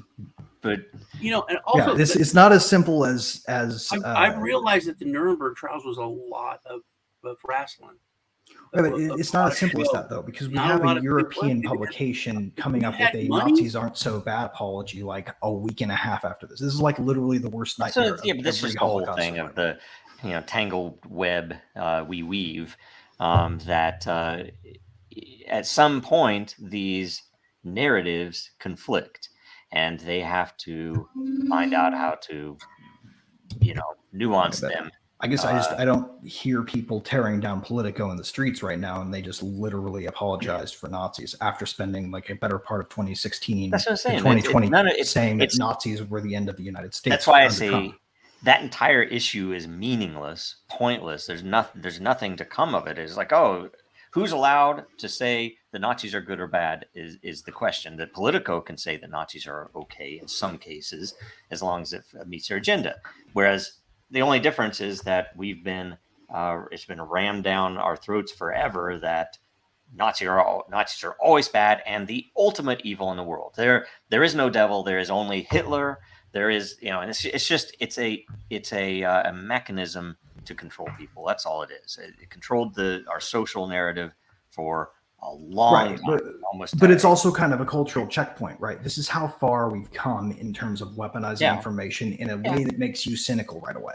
but and also it's not as simple as I've realized that the Nuremberg trials was a lot of wrestling. It's not as simple as that, though, because we have a European publication coming up with a Nazis aren't so bad apology like a week and a half after this. This is like literally the worst nightmare. But this is the whole thing of the tangled web we weave, that at some point these narratives conflict, and they have to find out how to nuance them. I guess I don't hear people tearing down Politico in the streets right now, and they just literally apologized for Nazis after spending like a better part of 2016, that's what I'm saying. 2020, saying that Nazis were the end of the United States. That's why I say that entire issue is meaningless, pointless. There's nothing to come of it. It's like, oh, who's allowed to say the Nazis are good or bad is the question. That Politico can say the Nazis are okay in some cases, as long as it meets their agenda. Whereas the only difference is that it's been rammed down our throats forever that Nazis are always bad and the ultimate evil in the world. There is no devil. There is only Hitler. There is, and it's a mechanism to control people. That's all it is. It controlled our social narrative for a long time, but it's also kind of a cultural checkpoint, right? This is how far we've come in terms of weaponizing information in a way that makes you cynical right away.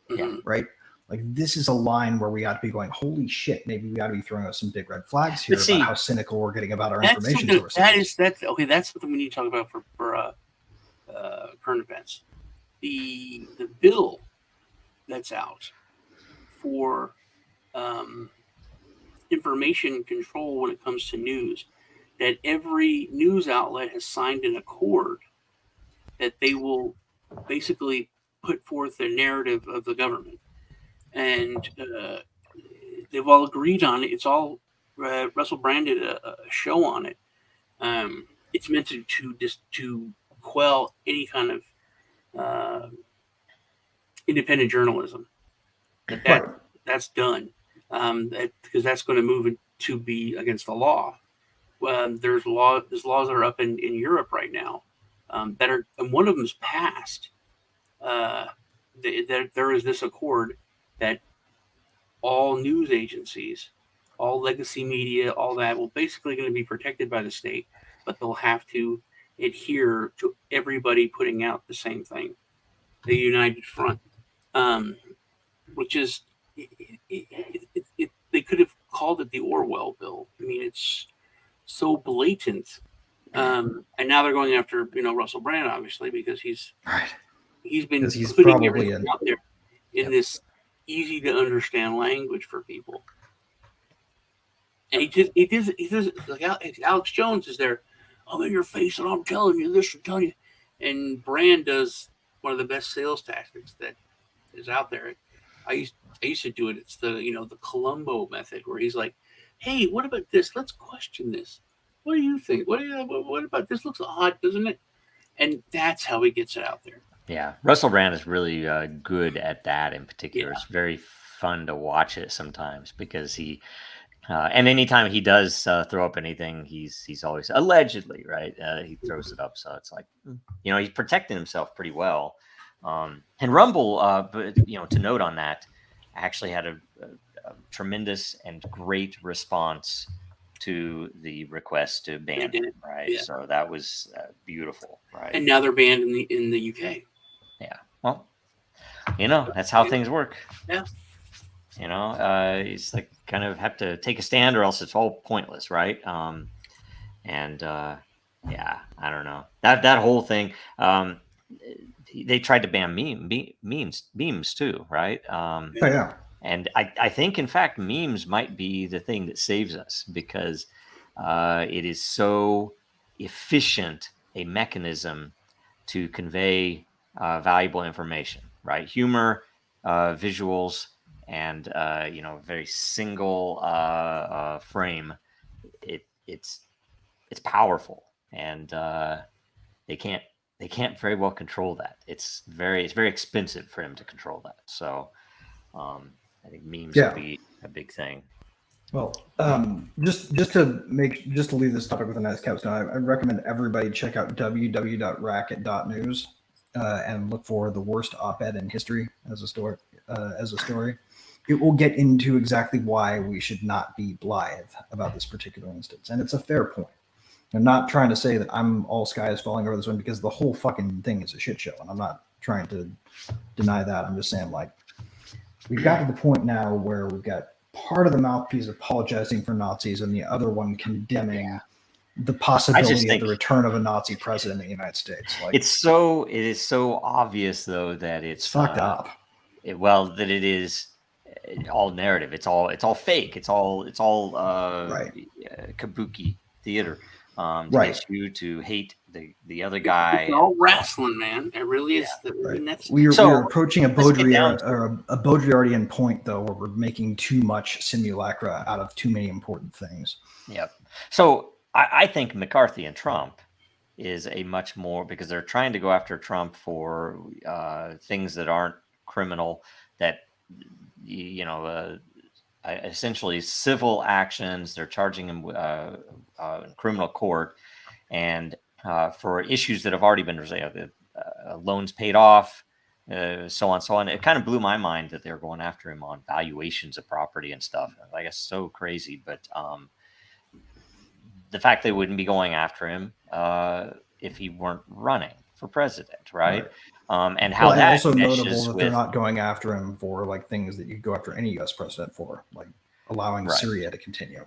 Yeah. Right? Like, this is a line where we ought to be going, holy shit, maybe we ought to be throwing out some big red flags here about how cynical we're getting about our information sources. That's something we need to talk about for current events. The bill that's out for information control when it comes to news, that every news outlet has signed an accord that they will basically put forth the narrative of the government, and they've all agreed on it. It's all Russell Brand did a show on it. It's meant to quell any kind of independent journalism. That's done. Because that's going to move it to be against the law. There's laws that are up in Europe right now that are, and one of them's passed. There is this accord that all news agencies, all legacy media, all that will basically going to be protected by the state, but they'll have to adhere to everybody putting out the same thing, the United Front, which is. They could have called it the Orwell bill. I mean, it's so blatant. And now they're going after Russell Brand, obviously, because he's been putting everything out there in this easy to understand language for people. And he does like Alex Jones is there. I'm in your face and I'm telling you this and telling you. And Brand does one of the best sales tactics that is out there. I used to do it. It's the Columbo method, where he's like, "Hey, what about this? Let's question this. What do you think? What about this? Looks odd, doesn't it?" And that's how he gets it out there. Yeah, Russell Brand is really good at that in particular. Yeah. It's very fun to watch it sometimes because he, and anytime he does throw up anything, he's always allegedly right. He throws it up, so it's like he's protecting himself pretty well. And Rumble, but to note on that, actually had a tremendous and great response to the request to ban it, right? Yeah. So that was beautiful, right? And now they're banned in the UK. Yeah, well, that's how things work. Yeah. He's like kind of have to take a stand, or else it's all pointless, right? Yeah, I don't know that whole thing. They tried to ban memes too, right? Oh, yeah. And I think, in fact, memes might be the thing that saves us, because it is so efficient a mechanism to convey valuable information, right? Humor, visuals, and very single frame. It's powerful, and they can't very well control that. It's very expensive for them to control that. So I think memes will be a big thing. Well, just to leave this topic with a nice capstone, I recommend everybody check out www.racket.news and look for the worst op-ed in history as a story. It will get into exactly why we should not be blithe about this particular instance, and it's a fair point. I'm not trying to say that I'm all sky is falling over this one, because the whole fucking thing is a shit show, and I'm not trying to deny that. I'm just saying, like, we've got to the point now where we've got part of the mouthpiece apologizing for Nazis and the other one condemning the possibility of the return of a Nazi president in the United States. Like, it is so obvious, though, that it's fucked up. That it is all narrative. It's all fake. It's all kabuki theater. To get you to hate the other guy. It's all wrestling, man. It really is. Right. We're approaching a Baudrillardian point, though, where we're making too much simulacra out of too many important things. Yep. So I think McCarthy and Trump is a much more, because they're trying to go after Trump for things that aren't criminal, that essentially civil actions. They're charging him in criminal court, and for issues that have already been loans paid off, so on. It kind of blew my mind that they're going after him on valuations of property and stuff. I guess so crazy, but the fact they wouldn't be going after him if he weren't running for president, right? And how that also notable that they're not going after him for like things that you go after any U.S. president for, like allowing Syria to continue.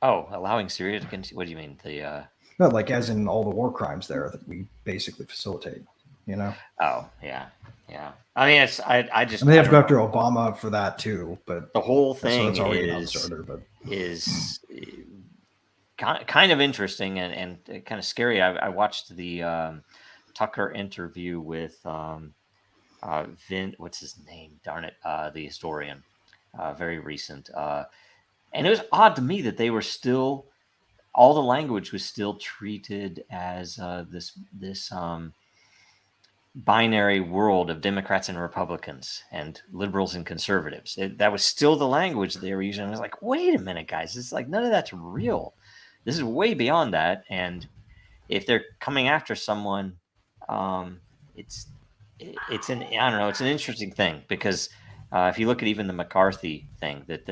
Oh, allowing Syria to continue? What do you mean? No, like as in all the war crimes there that we basically facilitate. Oh, yeah. I mean, they have to go after Obama for that too, but the whole thing is kind of interesting and kind of scary. I watched the Tucker interview with what's his name? Darn it, the historian, very recent. And it was odd to me that they were still, all the language was still treated as this binary world of Democrats and Republicans and liberals and conservatives. That was still the language they were using. I was like, wait a minute, guys. It's like none of that's real. This is way beyond that. And if they're coming after someone, it's an interesting thing, because if you look at even the McCarthy thing, that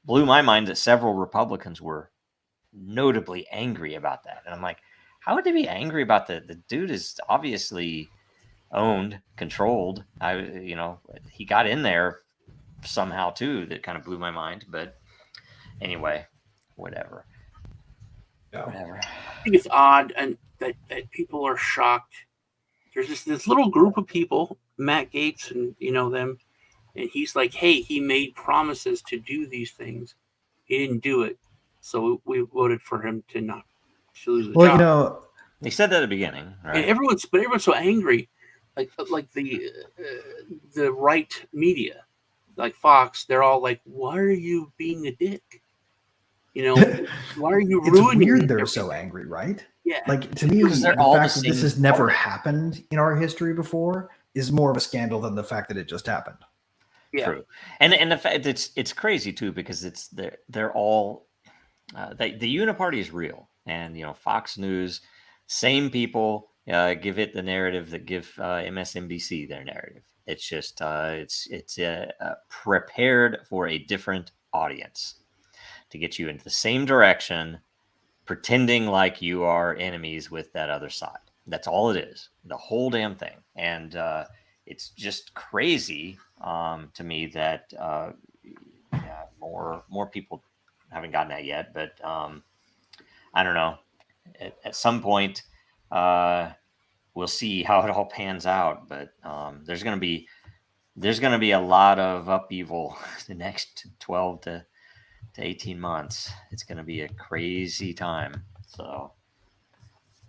blew my mind that several Republicans were notably angry about that. And I'm like, how would they be angry about the dude is obviously owned, controlled. He got in there somehow too. That kind of blew my mind. But anyway, whatever. I think it's odd and that people are shocked. There's this little group of people, Matt Gaetz and them, and he's like, hey, he made promises to do these things. He didn't do it. So we voted for him to lose the job. He said that at the beginning, right? And everyone's so angry. Like the right media, like Fox, they're all like, why are you being a dick? Why are you ruining it? It's weird they're so angry, right? Yeah. Like, to me, the fact that this has never happened in our history before is more of a scandal than the fact that it just happened. Yeah. True. And the fact it's crazy too, because they're all the uniparty is real, and Fox News, same people give it the narrative that give MSNBC their narrative. It's just it's prepared for a different audience to get you into the same direction, pretending like you are enemies with that other side. That's all it is, the whole damn thing. And it's just crazy to me that more people haven't gotten that yet. But I don't know. At some point, we'll see how it all pans out. But there's going to be a lot of upheaval the next 12 to 18 months. It's going to be a crazy time. So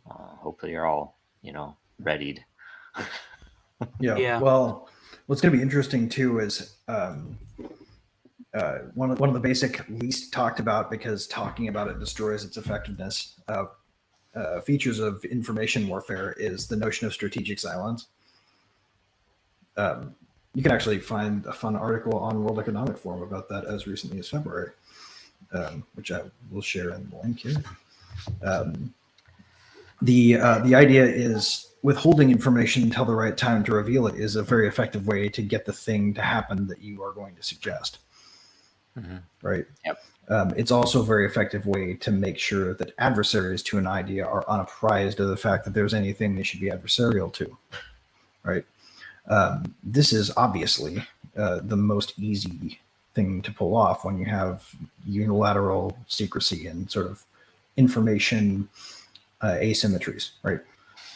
hopefully you're all, readied. Yeah. Well, what's going to be interesting too is one of the basic least talked about, because talking about it destroys its effectiveness, features of information warfare is the notion of strategic silence. You can actually find a fun article on World Economic Forum about that as recently as February, which I will share in the link here. The idea is withholding information until the right time to reveal it is a very effective way to get the thing to happen that you are going to suggest. Mm-hmm. Right. Yep. It's also a very effective way to make sure that adversaries to an idea are unapprised of the fact that there's anything they should be adversarial to. Right. This is obviously the most easy thing to pull off when you have unilateral secrecy and sort of information asymmetries, right?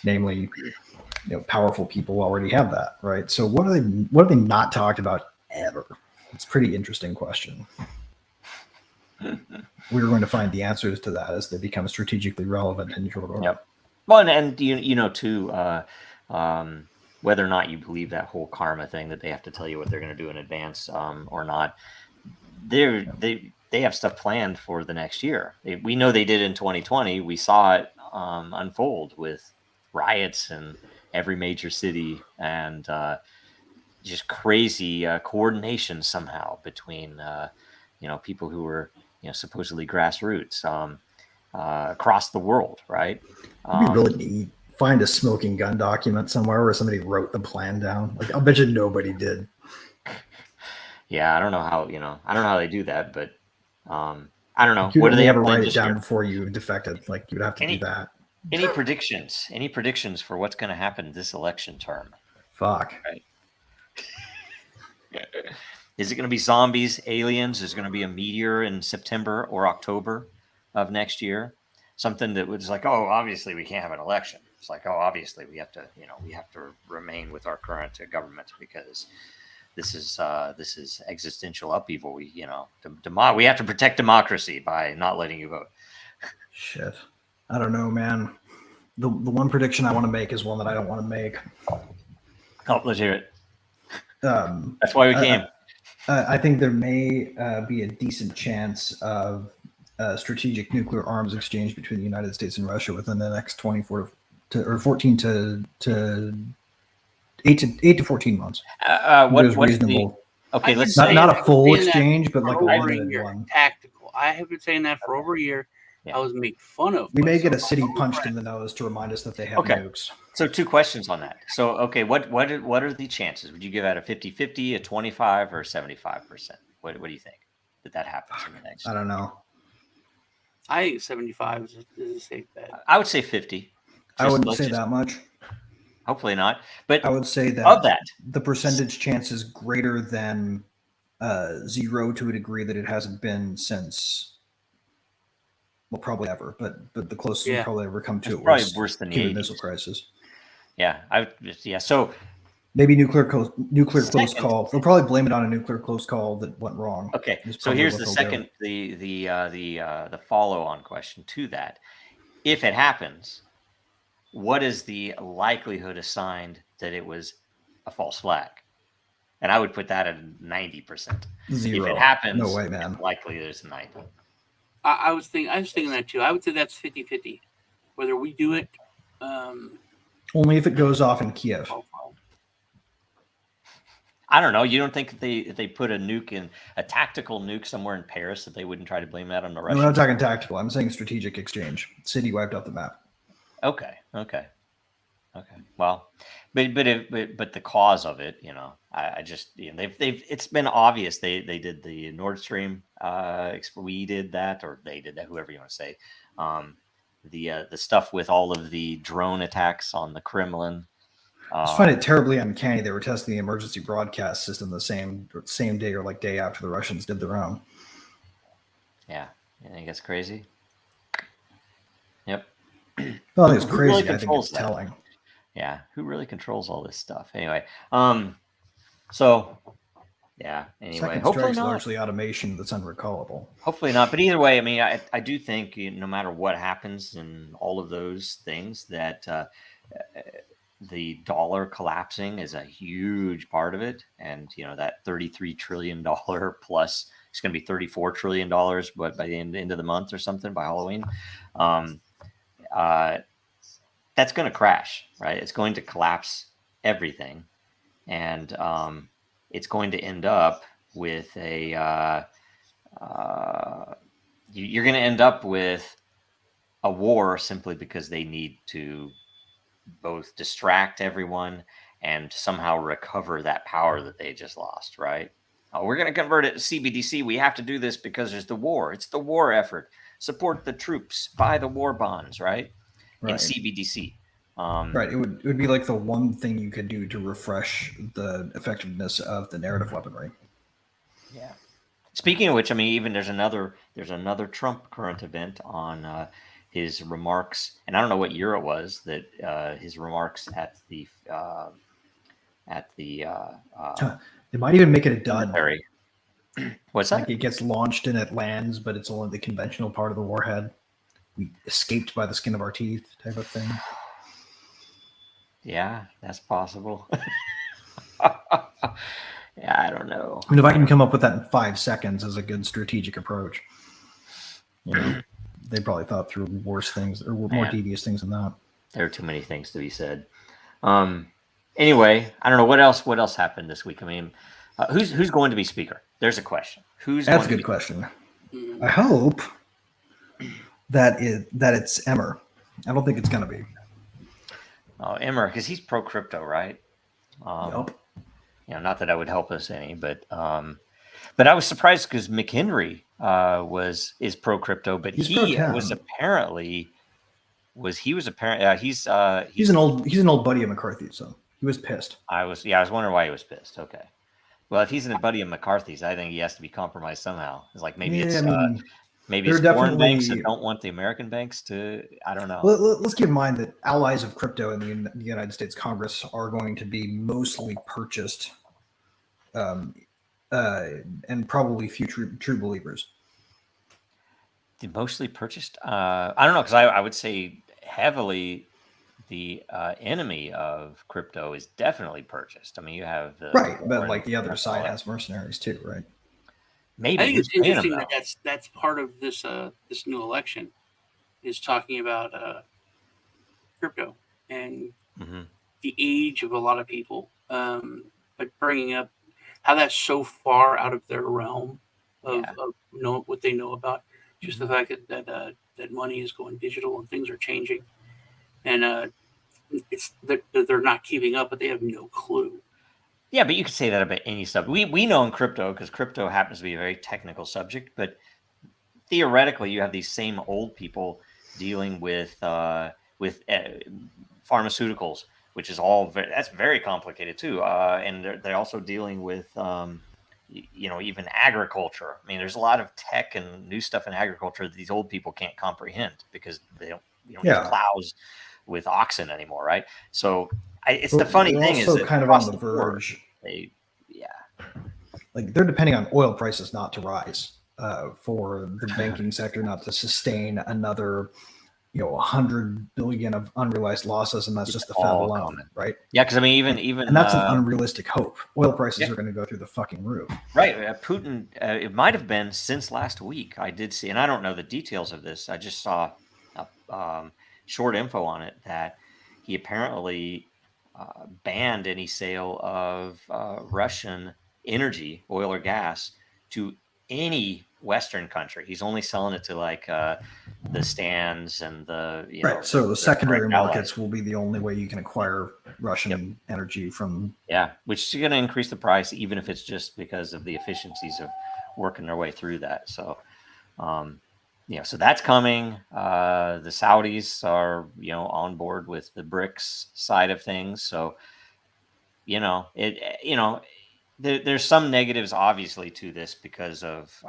Namely, powerful people already have that, right? So what are they not talked about ever? It's a pretty interesting question. We're going to find the answers to that as they become strategically relevant in short order. Yep. Well, and too, whether or not you believe that whole karma thing that they have to tell you what they're going to do in advance or not, they have stuff planned for the next year. We know they did in 2020. We saw it unfold with riots in every major city and just crazy coordination somehow between people who were supposedly grassroots across the world, right? It'd be really neat. Find a smoking gun document somewhere where somebody wrote the plan down. Like, I'll bet you nobody did. Yeah, I don't know how they do that, but I don't know. You what do they ever have write it this down year? before you defected? Like, you'd have to do that. Any predictions? Any predictions for what's going to happen this election term? Fuck. Right. Is it going to be zombies, aliens? Is it going to be a meteor in September or October of next year? Something that was like, oh, obviously we can't have an election. It's like, oh, obviously we have to remain with our current government because this is existential upheaval. We have to protect democracy by not letting you vote. Shit, I don't know, man. The one prediction I want to make is one that I don't want to make. Oh, let's hear it. That's why we came. I think there may be a decent chance of strategic nuclear arms exchange between the United States and Russia within the next 14 to 8 to 14 months. What's reasonable? Okay, let's not a full exchange, but like a limited one. Tactical. I have been saying that for over a year. Yeah. I was made fun of. We may get a city punched in the nose to remind us that they have nukes. So 2 questions on that. So, okay, what are the chances? Would you give that a 50-50, a 25, or 75%? What do you think that happens in the next? I don't know. I think 75 is a safe bet. I would say 50. I wouldn't say that much. Hopefully not. But I would say that of that, the percentage chance is greater than 0 to a degree that it hasn't been since. Well, probably ever, but the closest we probably ever come to it probably was worse than the Cuban 80s. Missile Crisis. Yeah, So maybe nuclear close call. They'll probably blame it on a nuclear close call that went wrong. Okay, so here's the second, the follow-on question to that. If it happens, what is the likelihood assigned that it was a false flag? And I would put that at 90%. 0. If it happens, no way, man. it's likely there's a 90. I was thinking that too. I would say that's 50-50. Whether we do it. Only if it goes off in Kiev. I don't know. You don't think if they put a tactical nuke somewhere in Paris that they wouldn't try to blame that on the Russians? No, I'm not talking tactical. I'm saying strategic exchange. City wiped off the map. Okay. Well, but the cause of it, I just they've it's been obvious they did the Nord Stream. We did that, or they did that. Whoever you want to say. The stuff with all of the drone attacks on the Kremlin, I just find it terribly uncanny. They were testing the emergency broadcast system the same day or like day after the Russians did their own. Yeah, you think it's crazy? Yep. Well, I think it's Who really crazy. I think controls it's that? telling. Yeah, who really controls all this stuff? Anyway, so yeah. Anyway, Second hopefully strike's not. largely automation that's unrecallable. Hopefully not. But either way, I mean, I do think no matter what happens in all of those things, that the dollar collapsing is a huge part of it. And, that $33 trillion plus, it's going to be $34 trillion, but by the end of the month or something, by Halloween, that's going to crash, right? It's going to collapse everything. And it's going to end up with you're going to end up with a war simply because they need to both distract everyone and somehow recover that power that they just lost, right? Oh, we're going to convert it to CBDC. We have to do this because there's the war. It's the war effort. Support the troops. Buy the war bonds, right? In CBDC. Right. It would be like the one thing you could do to refresh the effectiveness of the narrative weaponry. Yeah. Speaking of which, I mean, even there's another Trump current event on his remarks, and I don't know what year it was that his remarks at the They might even make it a dud. military. What's that? Like it gets launched and it lands, but it's only the conventional part of the warhead. We escaped by the skin of our teeth, type of thing. Yeah, that's possible. Yeah, I don't know. I mean, if I can come up with that in 5 seconds as a good strategic approach, they probably thought through worse things or more devious things than that. There are too many things to be said. Anyway, I don't know what else happened this week. I mean, who's going to be speaker? There's a question. That's a good question. I hope that it's Emmer. I don't think it's going to be. Oh, Emmer, because he's pro crypto, right? Yep. Not that that would help us any, but I was surprised because McHenry is pro crypto, but he's apparently he's an old buddy of McCarthy's, so he was pissed. I was wondering why he was pissed. Okay, well, if he's a buddy of McCarthy's, I think he has to be compromised somehow. It's like maybe it's foreign banks that don't want the American banks to. I don't know. Let's keep in mind that allies of crypto in the United States Congress are going to be mostly purchased, and probably few true believers. Mostly purchased. I don't know, because I would say heavily the enemy of crypto is definitely purchased. I mean, you have but like the other side has mercenaries too, right? Maybe I think it's interesting that that's part of this this new election is talking about crypto and the age of a lot of people, but bringing up how that's so far out of their realm of what they know about. Just the fact that money is going digital and things are changing, and it's that they're not keeping up, but they have no clue. Yeah, but you could say that about any stuff. We know in crypto, because crypto happens to be a very technical subject, but theoretically, you have these same old people dealing with pharmaceuticals, which is that's very complicated too, and they're also dealing with even agriculture. I mean, there's a lot of tech and new stuff in agriculture that these old people can't comprehend because they don't use plows with oxen anymore, right? So it's the funny thing is that kind of on the verge. Like they're depending on oil prices not to rise for the banking sector not to sustain another 100 billion of unrealized losses, and that's just the Fed alone, right? Yeah, because I mean, even and that's an unrealistic hope. Oil prices are going to go through the fucking roof, right? Putin, it might have been since last week. I did see, and I don't know the details of this. I just saw short info on it that he apparently banned any sale of Russian energy, oil or gas, to any Western country. He's only selling it to like the stands and the So the secondary markets will be the only way you can acquire Russian energy from. Yeah, which is going to increase the price, even if it's just because of the efficiencies of working their way through that. So, so that's coming. The Saudis are, on board with the BRICS side of things. So, there's some negatives obviously to this because of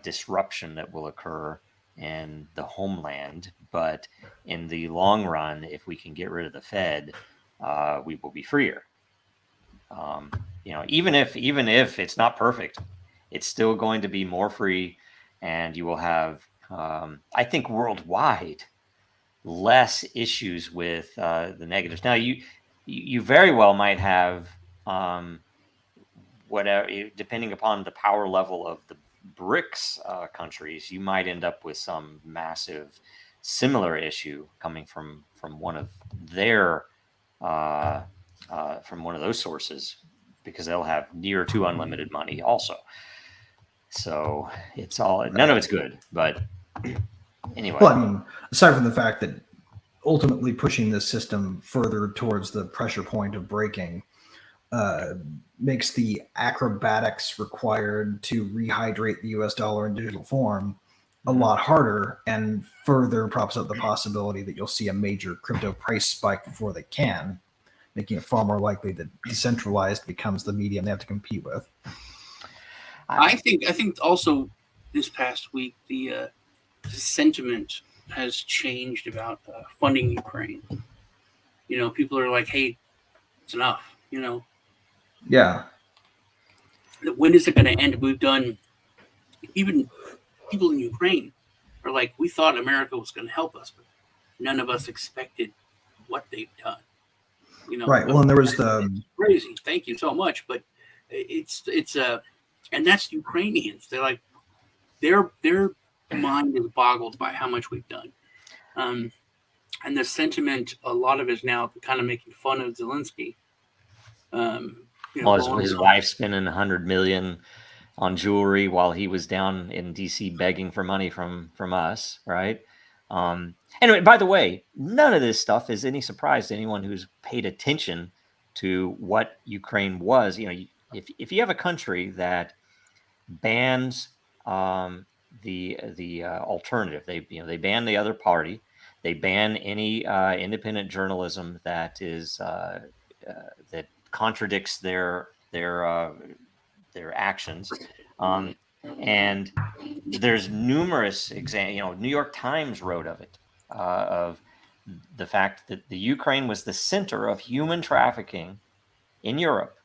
disruption that will occur in the homeland. But in the long run, if we can get rid of the Fed, we will be freer. Even if it's not perfect, it's still going to be more free, and you will have, I think, worldwide, less issues with the negatives. Now, you very well might have, whatever, depending upon the power level of the BRICS countries, you might end up with some massive similar issue coming from one of their from one of those sources, because they'll have near to unlimited money also. So it's all, none of it's good, but anyway. Well, I mean, aside from the fact that ultimately pushing this system further towards the pressure point of breaking makes the acrobatics required to rehydrate the US dollar in digital form a lot harder, and further props up the possibility that you'll see a major crypto price spike before they can, making it far more likely that decentralized becomes the medium they have to compete with. I think also this past week the sentiment has changed about funding Ukraine. People are like, "Hey, it's enough." Yeah. When is it going to end? We've done. Even people in Ukraine are like, "We thought America was going to help us, but none of us expected what they've done." Right. Well, and there was the crazy. Thank you so much, but it's and that's Ukrainians. They're like, their mind is boggled by how much we've done, and the sentiment, a lot of it is now kind of making fun of Zelensky. His wife spending $100 million on jewelry while he was down in DC begging for money from us, right? Anyway, by the way, none of this stuff is any surprise to anyone who's paid attention to what Ukraine was. If you have a country that bans the alternative, they ban the other party, they ban any independent journalism that is that contradicts their actions, and there's numerous examples. New York Times wrote of it, of the fact that the Ukraine was the center of human trafficking in Europe,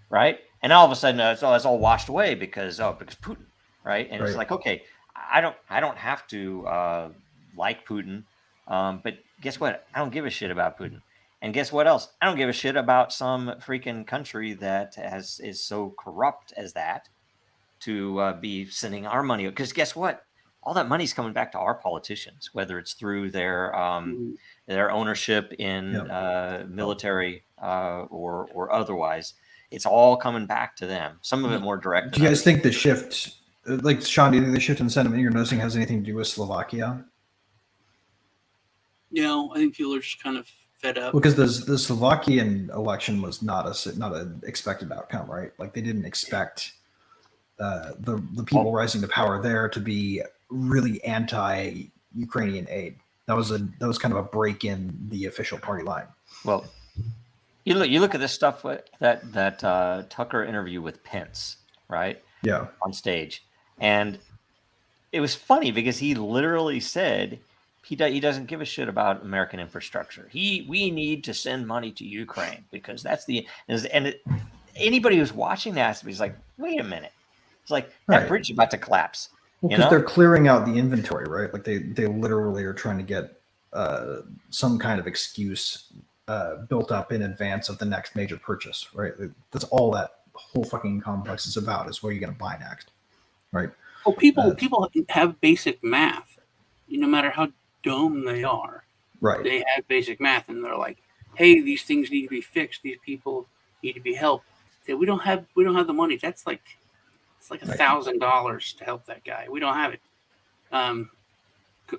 right? And all of a sudden, it's all washed away because Putin, right? And It's like, okay, I don't have to like Putin, but guess what? I don't give a shit about Putin. And guess what else? I don't give a shit about some freaking country that is so corrupt as that to be sending our money. Because guess what? All that money's coming back to our politicians, whether it's through their ownership in military or otherwise. It's all coming back to them. Some of it more direct. Do you guys think the shift, like Sean, do you think the shift in sentiment you're noticing has anything to do with Slovakia? I think people are just kind of fed up. Well, because the Slovakian election was not an expected outcome, right? Like they didn't expect the people rising to power there to be really anti-Ukrainian aid. That was kind of a break in the official party line. Well, you look at this stuff that Tucker interview with Pence, right? Yeah, on stage, and it was funny because he literally said he doesn't give a shit about American infrastructure. We need to send money to Ukraine because that's anybody who's watching that is like, wait a minute, it's like that bridge is about to collapse. Well, because they're clearing out the inventory, right? Like they literally are trying to get some kind of excuse built up in advance of the next major purchase, right? That's all that whole fucking complex is about, is what you're going to buy next, right? Well, people have basic math. No matter how dumb they are, right? They have basic math, and they're like, "Hey, these things need to be fixed. These people need to be helped." We don't have the money. It's like $1,000 to help that guy. We don't have it.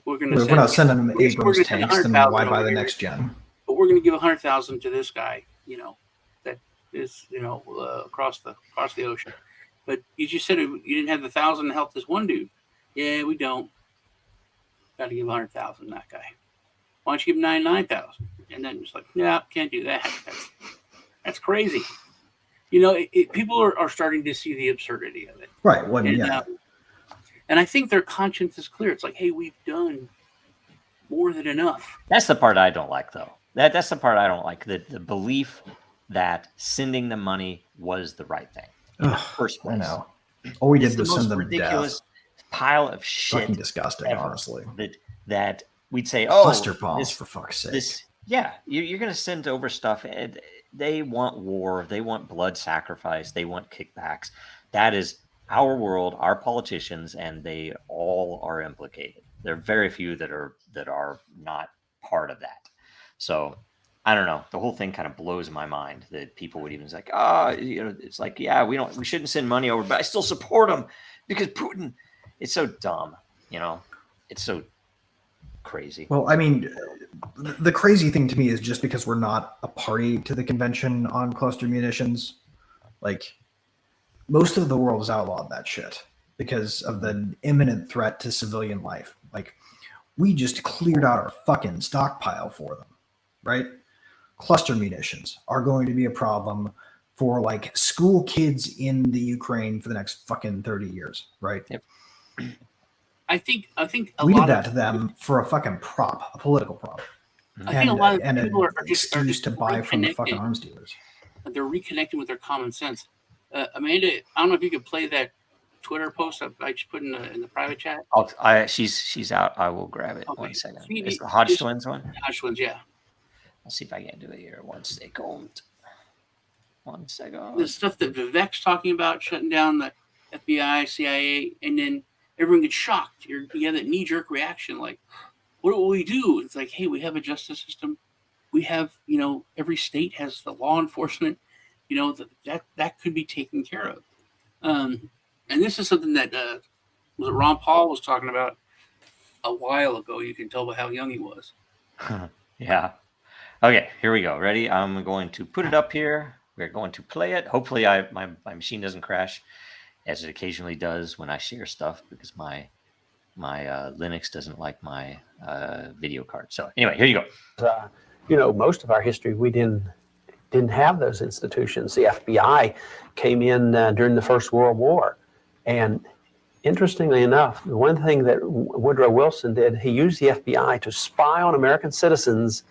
We're not sending them Abrams tanks, then why buy the next gen? But we're going to give $100,000 to this guy. That is across the ocean. But you just said you didn't have the $1,000 to help this one dude. Yeah, we don't. Got to give 100,000 that guy. Why don't you give 99,000? And then it's like, yeah, can't do that. That's crazy. People are starting to see the absurdity of it. Right. Well, And, yeah. and I think their conscience is clear. It's like, hey, we've done more than enough. That's the part I don't like, though. That's the part I don't like. The belief that sending the money was the right thing in the first place. I know. All we It's did the was most send them ridiculous pile of shit. Fucking disgusting, ever. honestly. That we'd say, oh, cluster bombs, for fuck's sake. You're going to send over stuff. They want war. They want blood sacrifice. They want kickbacks. That is our world, our politicians, and they all are implicated. There are very few that are not part of that. So I don't know. The whole thing kind of blows my mind that people would even say, like, it's like, yeah, we shouldn't send money over, but I still support them because Putin. It's so dumb, It's so crazy. Well, I mean, the crazy thing to me is just because we're not a party to the convention on cluster munitions, like most of the world has outlawed that shit because of the imminent threat to civilian life. Like we just cleared out our fucking stockpile for them, right? Cluster munitions are going to be a problem for like school kids in the Ukraine for the next fucking 30 years, right? Yep. I think we did that to them for a fucking prop, a political prop. I think a lot of people are just to buy from the fucking arms dealers. They're reconnecting with their common sense. Amanda, I don't know if you could play that Twitter post I just put in the private chat. She's out. I will grab it. Okay. 1 second. It's the Hodge Twins one. Hodge Twins, yeah. I'll see if I can do it here. 1 second. 1 second. The stuff that Vivek's talking about, shutting down the FBI, CIA, and then everyone gets shocked. You have that knee-jerk reaction, like, what will we do? It's like, hey, we have a justice system. We have, every state has the law enforcement. That could be taken care of. And this is something that Ron Paul was talking about a while ago. You can tell by how young he was. Yeah. Okay, here we go. Ready? I'm going to put it up here. We're going to play it. Hopefully my machine doesn't crash, as it occasionally does when I share stuff, because my Linux doesn't like my video card. So anyway, here you go. Most of our history, we didn't have those institutions. The FBI came in during the First World War. And interestingly enough, one thing that Woodrow Wilson did, he used the FBI to spy on American citizens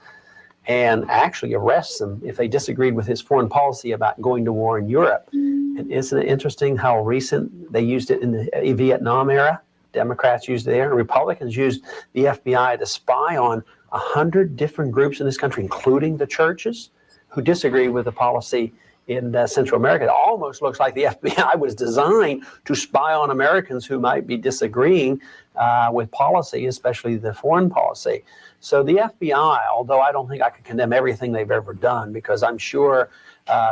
and actually arrest them if they disagreed with his foreign policy about going to war in Europe. And isn't it interesting how recent they used it in the Vietnam era? Democrats used it there, and Republicans used the FBI to spy on 100 different groups in this country, including the churches, who disagree with the policy in Central America. It almost looks like the FBI was designed to spy on Americans who might be disagreeing with policy, especially the foreign policy. So the FBI, although I don't think I can condemn everything they've ever done, because I'm sure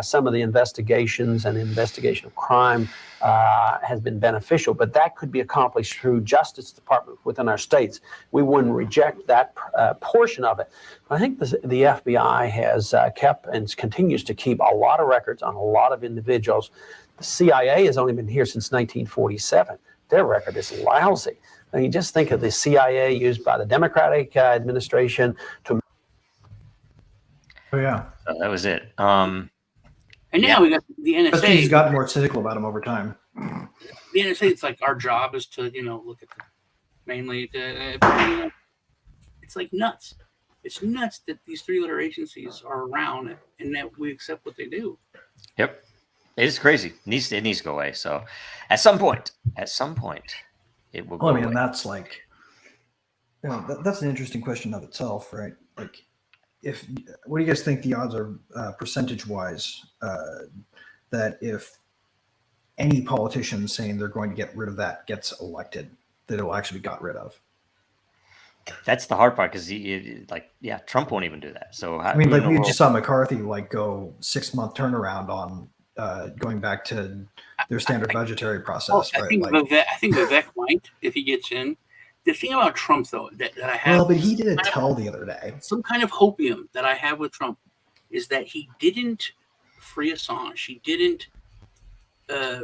some of the investigations and investigation of crime has been beneficial, but that could be accomplished through Justice Department within our states. We wouldn't reject that portion of it. I think the FBI has kept and continues to keep a lot of records on a lot of individuals. The CIA has only been here since 1947. Their record is lousy. I mean, just think of the CIA used by the Democratic administration to. Oh yeah, So that was it. And now we got the but he's NSA. gotten more cynical about him over time. The NSA, it's like our job is to, look at mainly the. It's like nuts. It's nuts that these three-letter agencies are around and that we accept what they do. Yep. It's crazy. It needs to go away. So at some point, it will go Well, I mean, away. and that's like, that's an interesting question of itself, right? Like, what do you guys think the odds are percentage-wise that if any politician saying they're going to get rid of that gets elected, that it'll actually be got rid of? That's the hard part, because Trump won't even do that. So I mean, like we just saw McCarthy go 6-month turnaround on going back to their standard budgetary process. I right? think Vivek might, if he gets in. The thing about Trump, though, that I have. Well, but he did a tell the other day. Some kind of hopium that I have with Trump is that he didn't free Assange. He didn't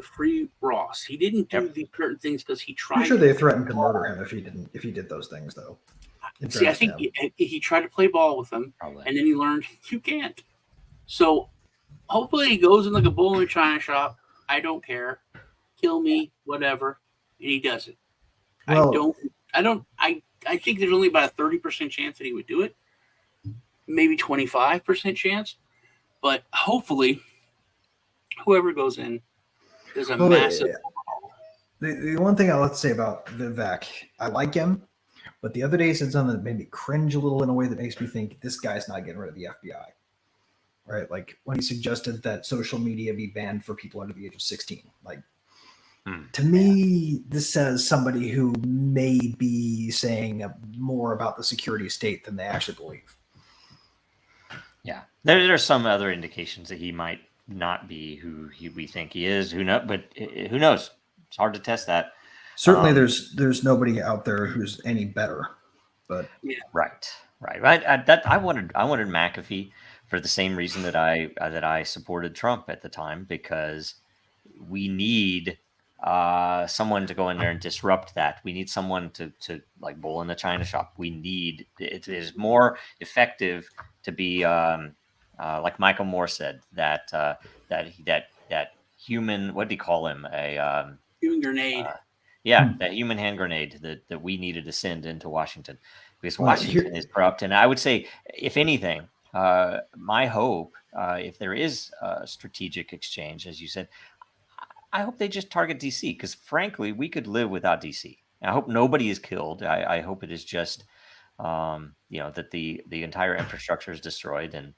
free Ross. He didn't do these certain things because he tried. I'm sure they threatened to murder him if he did those things, though. See, I think he tried to play ball with them, Probably. and then he learned you can't. So hopefully he goes in like a bull in a china shop. I don't care, kill me, whatever, and he does it. Well, I think there's only about a 30% chance that he would do it, maybe 25% chance, but hopefully whoever goes in is a massive. The one thing I'll say about Vivek, I like him, but the other day he said something that made me cringe a little in a way that makes me think this guy's not getting rid of the FBI. Right? Like when he suggested that social media be banned for people under the age of 16. Like, to me, this says somebody who may be saying more about the security state than they actually believe. Yeah, there are some other indications that he might not be who we think he is. Who knows? But who knows? It's hard to test that. Certainly, there's nobody out there who's any better. But right. I wanted McAfee for the same reason that I supported Trump at the time, because we need someone to go in there and disrupt that. We need someone to like bull in the china shop. It is more effective to be like Michael Moore said, that human, what did he call him? A human grenade. That human hand grenade that we needed to send into Washington, because Washington is corrupt. And I would say, if anything, my hope, if there is a strategic exchange, as you said, I hope they just target DC, because frankly, we could live without DC. I hope nobody is killed. I hope it is just, that the entire infrastructure is destroyed. And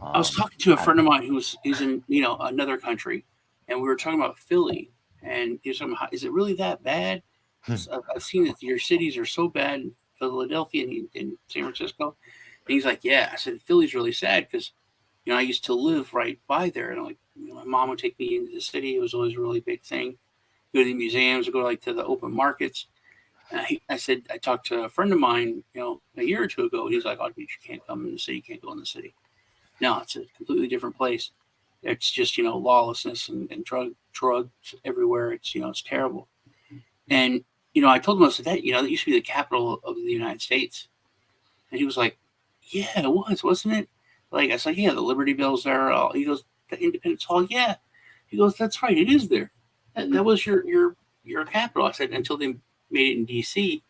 I was talking to a friend of mine who's in another country, and we were talking about Philly, and he was talking about, is it really that bad? I've seen that your cities are so bad in Philadelphia and in San Francisco. And he's like, yeah. I said, Philly's really sad because, I used to live right by there, and I'm like, my mom would take me into the city. It was always a really big thing. Go to the museums, go to the open markets. And I talked to a friend of mine, a year or two ago. And he's like, oh, you can't come in the city. You can't go in the city. No, it's a completely different place. It's just, lawlessness and drugs everywhere. It's terrible. And, I told him, I said, that used to be the capital of the United States. And he was like, yeah, it was, wasn't it? Like, I said, yeah, the Liberty Bell's there. He goes, the Independence Hall, yeah. He goes, that's right, it is there. That was your capital. I said, until they made it in D.C.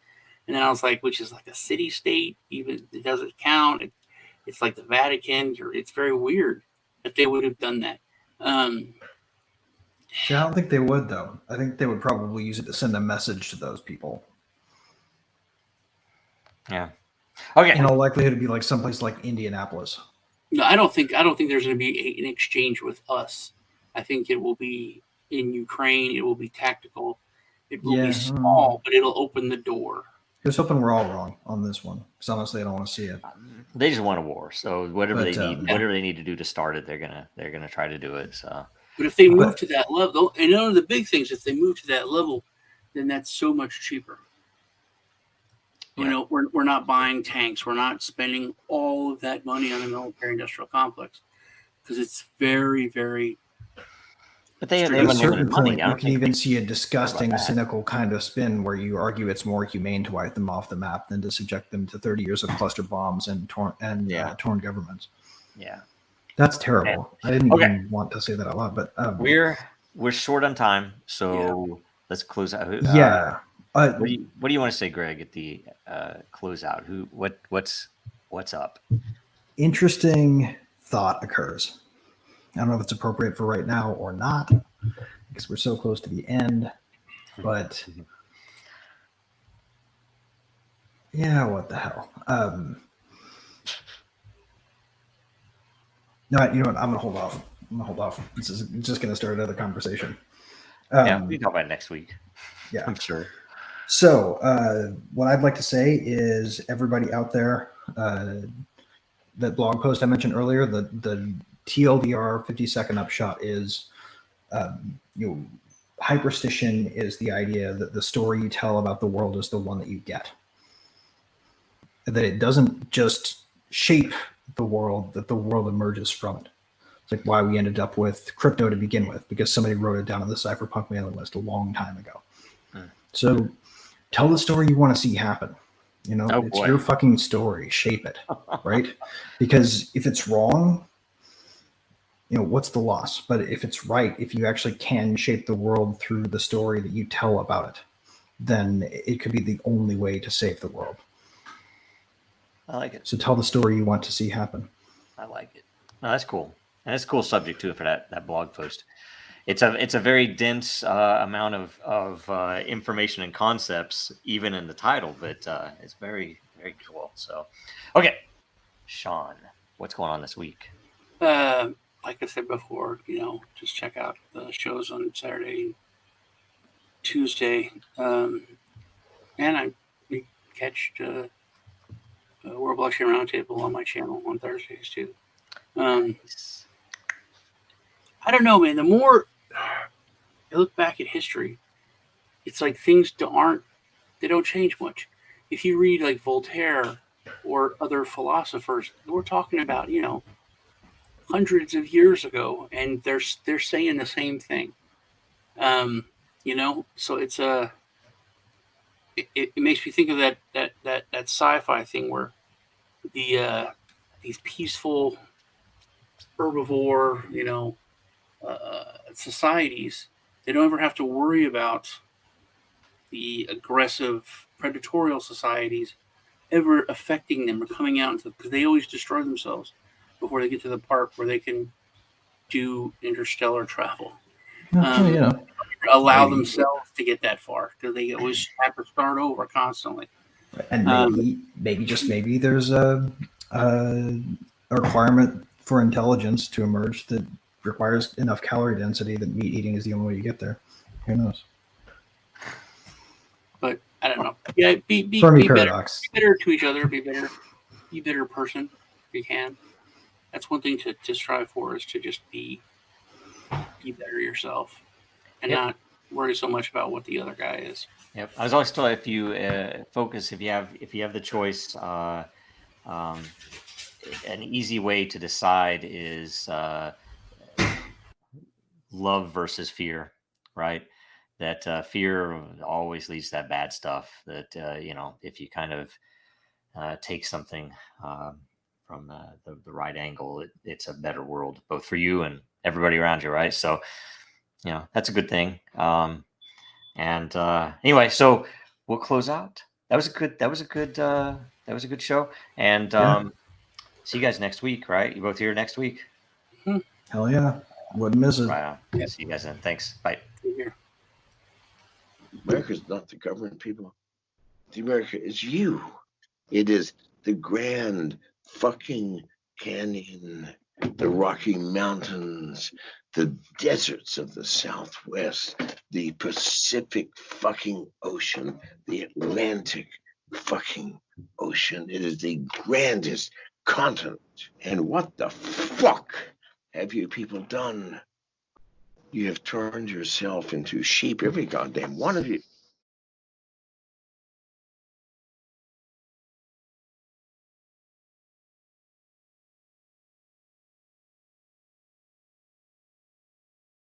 And then I was like, which is like a city state, even it doesn't count. It's like the Vatican. It's very weird that they would have done that. See, I don't think they would, though. I think they would probably use it to send a message to those people. Yeah. Okay. In all likelihood, it'd be like someplace like Indianapolis. No, I don't think there's going to be an exchange with us. I think it will be in Ukraine. It will be tactical. It will be small, but it'll open the door. I was hoping we're all wrong on this one, because honestly, I don't want to see it. They just want a war, so whatever they need to do to start it, they're gonna try to do it. So, but if they move to that level, and one of the big things, if they move to that level, then that's so much cheaper. Yeah. We're not buying tanks. We're not spending all of that money on the military-industrial complex, because it's very, very. But they have at a certain money. point, you can even see a disgusting, cynical kind of spin where you argue it's more humane to wipe them off the map than to subject them to 30 years of cluster bombs and torn governments. Yeah, that's terrible. I didn't even want to say that out loud, but we're short on time, so let's close out. What do you want to say, Greg, at the closeout? What's up? Interesting thought occurs. I don't know if it's appropriate for right now or not, because we're so close to the end. But yeah, what the hell? No, you know what? I'm gonna hold off. This is just gonna start another conversation. We can talk about it next week. Yeah, I'm sure. So, what I'd like to say is, everybody out there, that blog post I mentioned earlier, the TLDR 50-second upshot is, hyperstition is the idea that the story you tell about the world is the one that you get. That it doesn't just shape the world, that the world emerges from it. like why we ended up with crypto to begin with, because somebody wrote it down on the cypherpunk mailing list a long time ago. So tell the story you want to see happen. You know, it's your fucking story. Shape it, right? Because if it's wrong, you know, what's the loss? But if it's right, if you actually can shape the world through the story that you tell about it, then it could be the only way to save the world. I like it. So tell the story you want to see happen. I like it. No, that's cool. And it's a cool subject too for that blog post. It's a very dense amount of information and concepts, even in the title, but it's very, very cool. So, okay, Sean, what's going on this week? Like I said before, you know, just check out the shows on Saturday, Tuesday, and I catch World Blockchain Roundtable on my channel on Thursdays too. I don't know, man. The more I look back at history, it's like things don't change much. If you read like Voltaire or other philosophers, we're talking about, you know, hundreds of years ago, and they're saying the same thing. You know, so it's it makes me think of that sci-fi thing where these peaceful herbivore, you know, societies, they don't ever have to worry about the aggressive predatorial societies ever affecting them or coming out, because they always destroy themselves before they get to the part where they can do interstellar travel. You know, allow themselves to get that far, because they always have to start over constantly. And maybe there's a requirement for intelligence to emerge that requires enough calorie density that meat eating is the only way you get there. Who knows? But I don't know. Yeah, be paradox. Be better to each other. Be better. Be a better person if you can. That's one thing to strive for, is to just be better yourself and not worry so much about what the other guy is. Yep. I was always told, if you focus, if you have the choice, an easy way to decide is love versus fear, right? That fear always leads to that bad stuff. That you know, if you kind of take something from the right angle, it's a better world, both for you and everybody around you, right? So, you know, that's a good thing. Anyway, so we'll close out. That was a good show. And see you guys next week, right? You both here next week? Hell yeah. Wouldn't miss it. Right on. Yeah. See you guys then. Thanks. Bye. America's not the government, people. The America is you. It is the Grand fucking Canyon, the Rocky Mountains, the deserts of the Southwest, the Pacific fucking Ocean, the Atlantic fucking Ocean. It is the grandest continent. And what the fuck have you people done? You have turned yourself into sheep, every goddamn one of you.